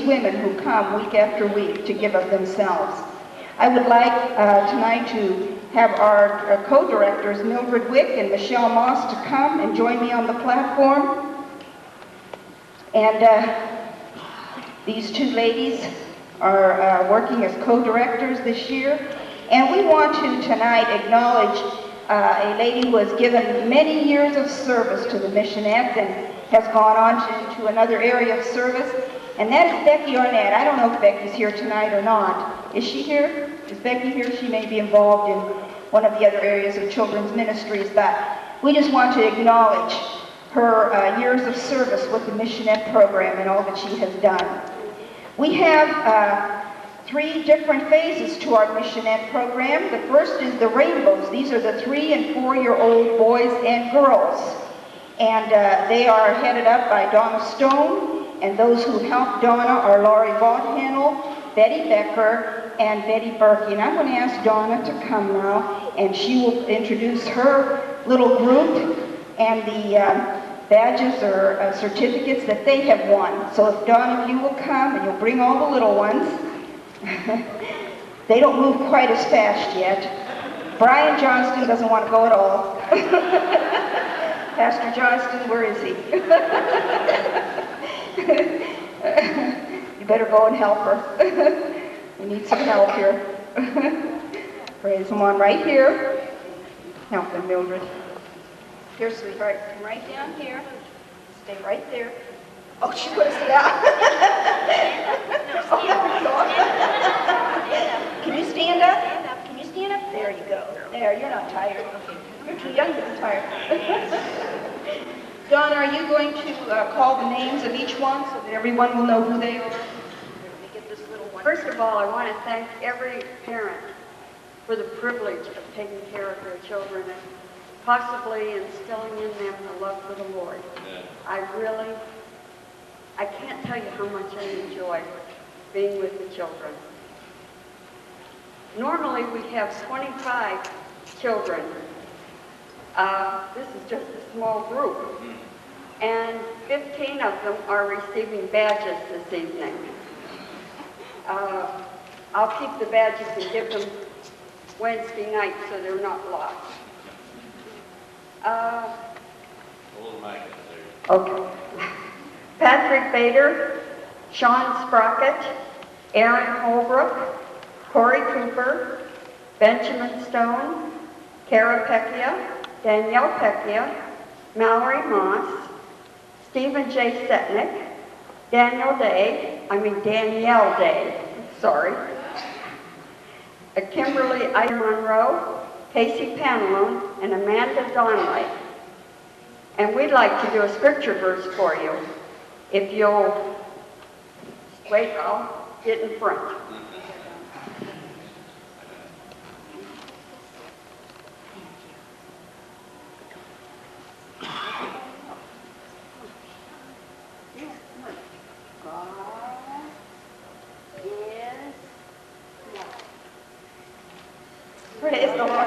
women who come week after week to give of themselves. I would like tonight to have our co-directors, Mildred Wick and Michelle Moss, to come and join me on the platform. And these two ladies are working as co-directors this year. And we want to tonight acknowledge a lady who has given many years of service to the Missionettes and has gone on to another area of service. And that is Becky Arnett. I don't know if Becky's here tonight or not. Is she here? Is Becky here? She may be involved in one of the other areas of children's ministries, but we just want to acknowledge her years of service with the Missionette program and all that she has done. We have 3 different phases to our Missionette program. The first is the Rainbows. These are the 3- and 4-year-old boys and girls. And they are headed up by Donna Stone. And those who help Donna are Laurie Vaughthandel, Betty Becker, and Betty Berkey. And I'm going to ask Donna to come now, and she will introduce her little group and the badges or certificates that they have won. So if Donna, if you will come, and you'll bring all the little ones. They don't move quite as fast yet. Brian Johnston doesn't want to go at all. Pastor Johnston, where is he? You better go and help her. We need some help here. Praise him on right here. Help them, Mildred. Here, sweetheart, come right down here. Stay right there. Oh, she puts it out. Can you stand up? Can you stand up? There you go. There, you're not tired. You're too young to be tired. Donna, are you going to call the names of each one so that everyone will know who they are? First of all, I want to thank every parent for the privilege of taking care of their children and possibly instilling in them the love for the Lord. I can't tell you how much I enjoy being with the children. Normally we have 25 children. This is just a small group. And 15 of them are receiving badges this evening. I'll keep the badges and give them Wednesday night so they're not lost. Okay. Patrick Bader, Sean Sprocket, Aaron Holbrook, Corey Cooper, Benjamin Stone, Kara Pecchia, Danielle Pecchia, Mallory Moss, Stephen J. Setnick, Danielle Day, sorry, Kimberly Ida Monroe, Casey Panalone, and Amanda Donnelly. And we'd like to do a scripture verse for you. If you'll wait, I'll get in front. Praise the Lord.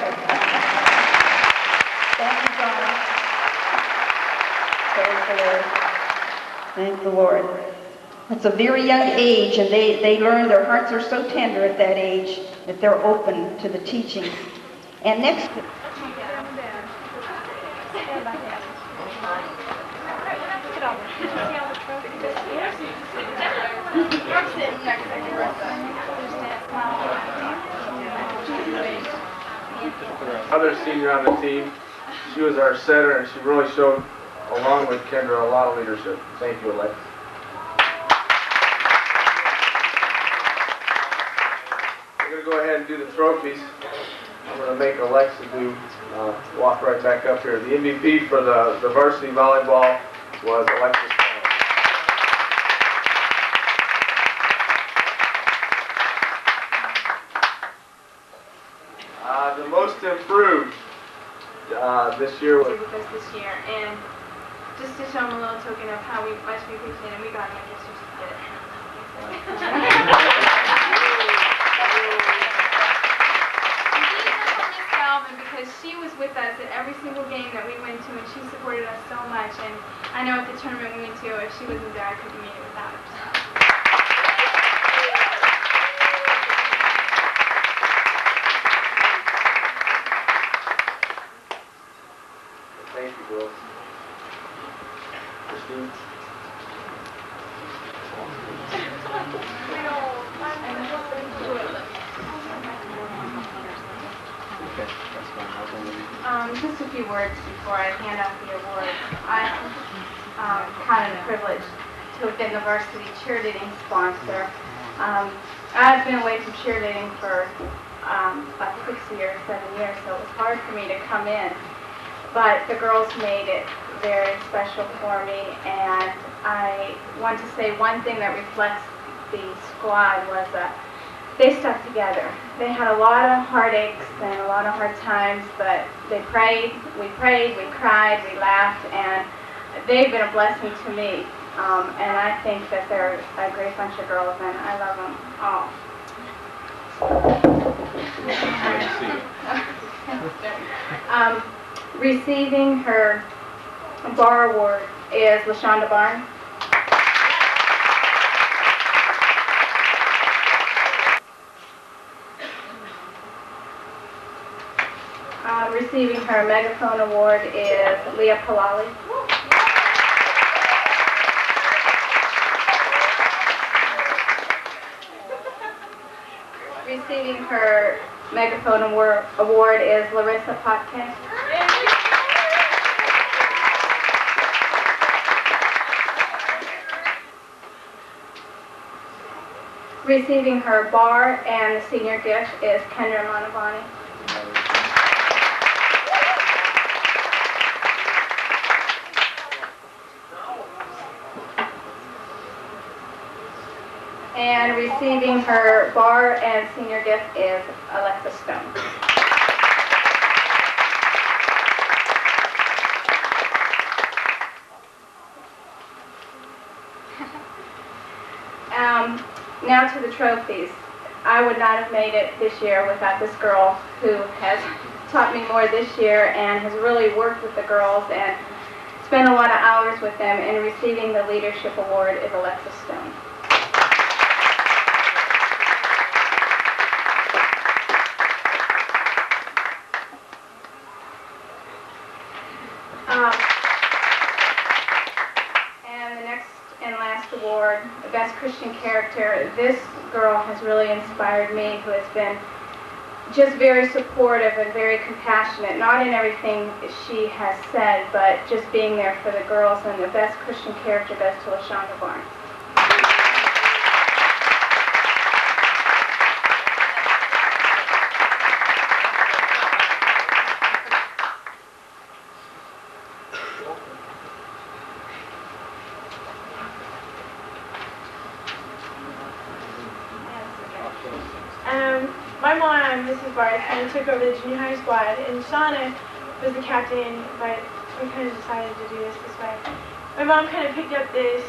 Thank you, Donna. Praise the Lord. Thank the Lord. It's a very young age, and they learn, their hearts are so tender at that age that they're open to the teaching. And next... Other senior on the team, she was our setter, and she really showed, along with Kendra, a lot of leadership. Thank you, Alexa. We're going to go ahead and do the trophies. I'm going to make Alexa walk right back up here. The MVP for the varsity volleyball was Alexis. The most improved this year was... with us this year, and just to show them a little token of how much we appreciate it, we got him a gift certificate. Alvin, because she was with us at every single game that we went to, and she supported us so much. And I know at the tournament we went to, if she wasn't there, I couldn't make it without her. Just a few words before I hand out the award. I'm kind of privileged to have been the varsity cheerleading sponsor. I've been away from cheerleading for about 6 years, 7 years, so it was hard for me to come in. But the girls made it very special for me, and I want to say one thing that reflects the squad was they stuck together. They had a lot of heartaches and a lot of hard times, but they prayed, we cried, we laughed, and they've been a blessing to me. And I think that they're a great bunch of girls, and I love them all. Receiving her bar award is LaShonda Barnes. Receiving her megaphone award is Leah Palali. Receiving her megaphone award is Larissa Potkin. Receiving her bar and the senior gift is Kendra Manavani. And receiving her bar and senior gift is Alexa Stone. Now to the trophies. I would not have made it this year without this girl who has taught me more this year and has really worked with the girls and spent a lot of hours with them, and receiving the leadership award is Alexa Stone. And the next and last award, the Best Christian Character. This girl has really inspired me, who has been just very supportive and very compassionate, not in everything she has said, but just being there for the girls. And the Best Christian Character goes to LaShonda Barnes. My mom, Mrs. Barth, kind of took over the junior high squad, and Shauna was the captain, but we kind of decided to do this way. My mom kind of picked up this.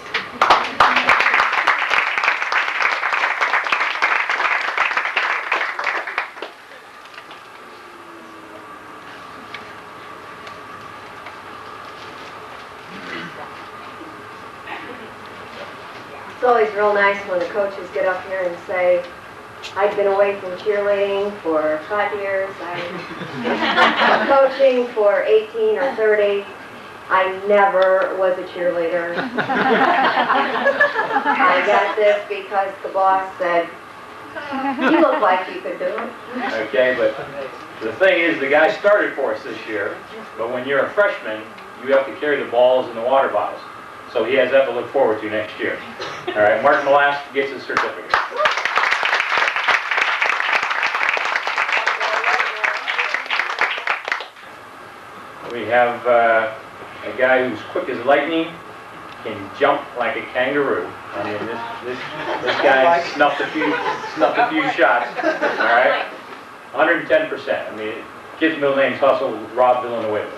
It's always real nice when the coaches get up here and say, I've been away from cheerleading for 5 years. I've been coaching for 18 or 30. I never was a cheerleader. I got this because the boss said, you look like you could do it. Okay, but the thing is, the guy started for us this year, but when you're a freshman, you have to carry the balls and the water bottles. So he has that to look forward to next year. All right, Mark Molask gets his certificate. We have a guy who's quick as lightning, can jump like a kangaroo. I mean, this guy snuffed a few shots. All right, 110%. I mean, kid's middle name's Hustle, Rob Villanueva.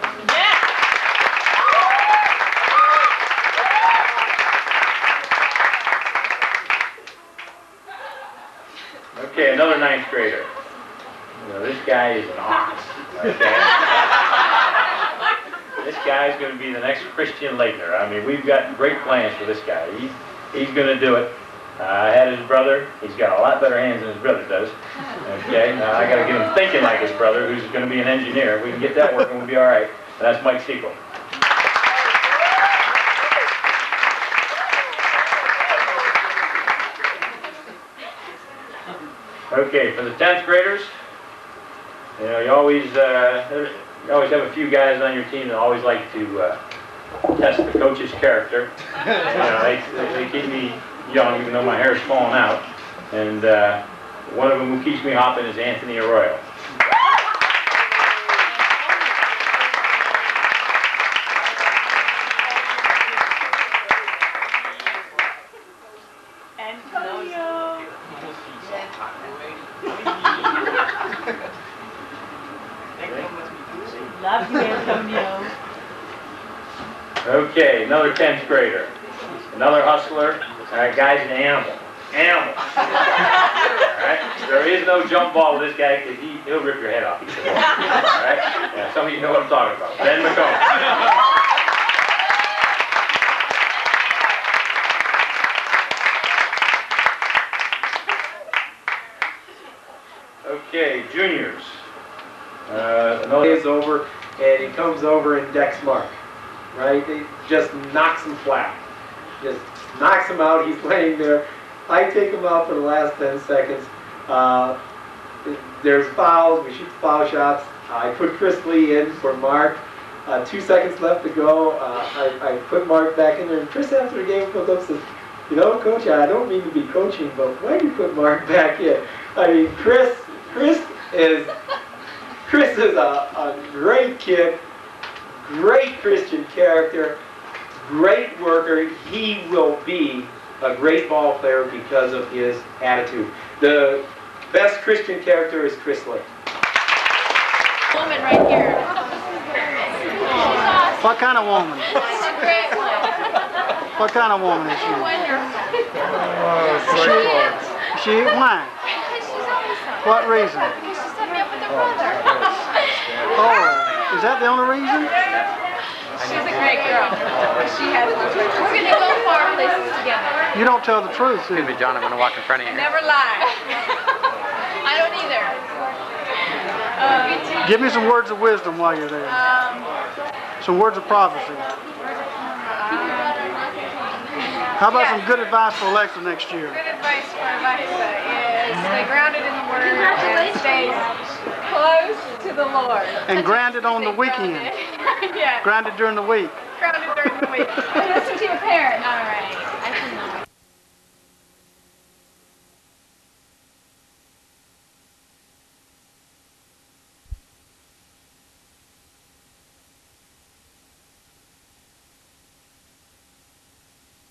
Okay, another 9th grader. You know, this guy is an ox. Okay? This guy's going to be the next Christian Leitner. I mean, we've got great plans for this guy. He's going to do it. I had his brother. He's got a lot better hands than his brother does. Okay, now I got to get him thinking like his brother, who's going to be an engineer. If we can get that working, we'll be all right. And that's Mike Sequel. Okay, for the 10th graders, you know, you always, You always have a few guys on your team that always like to test the coach's character. You know, they keep me young, even though my hair's falling out. And one of them who keeps me hopping is Anthony Arroyo. Antonio. Love you, Antonio. Okay, another 10th grader. Another hustler. Guy's an animal. Animal. Alright? There is no jump ball with this guy because he'll rip your head off. Alright? Yeah, some of you know what I'm talking about. Ben McComb. Okay, juniors. Another is over, and he comes over and decks Mark, right? He just knocks him flat. Just knocks him out. He's laying there. I take him out for the last 10 seconds. There's fouls. We shoot foul shots. I put Chris Lee in for Mark. 2 seconds left to go. I put Mark back in there, and Chris after the game comes up and says, "You know, Coach, I don't mean to be coaching, but why do you put Mark back in?" I mean, Chris is a great kid, great Christian character, great worker. He will be a great ball player because of his attitude. The best Christian character is Chris Lee. Woman right here. What kind of woman? She's a great one. What kind of woman is she? Wonderful. She why? Because she's awesome. What reason? Because she set me up with her brother. Oh, is that the only reason? She's a great girl. She has. We're gonna go far places together. You don't tell the truth, do you? Excuse me, John, I'm going to walk in front of you. Never lie. I don't either. Give me some words of wisdom while you're there. Some words of prophecy. How about some good advice for Alexa next year? Good advice for Alexa is stay grounded in the Word and stay close to the Lord. And grounded on the weekend. Yeah. Grounded during the week. Grounded during the week. Listen to your parents. All right.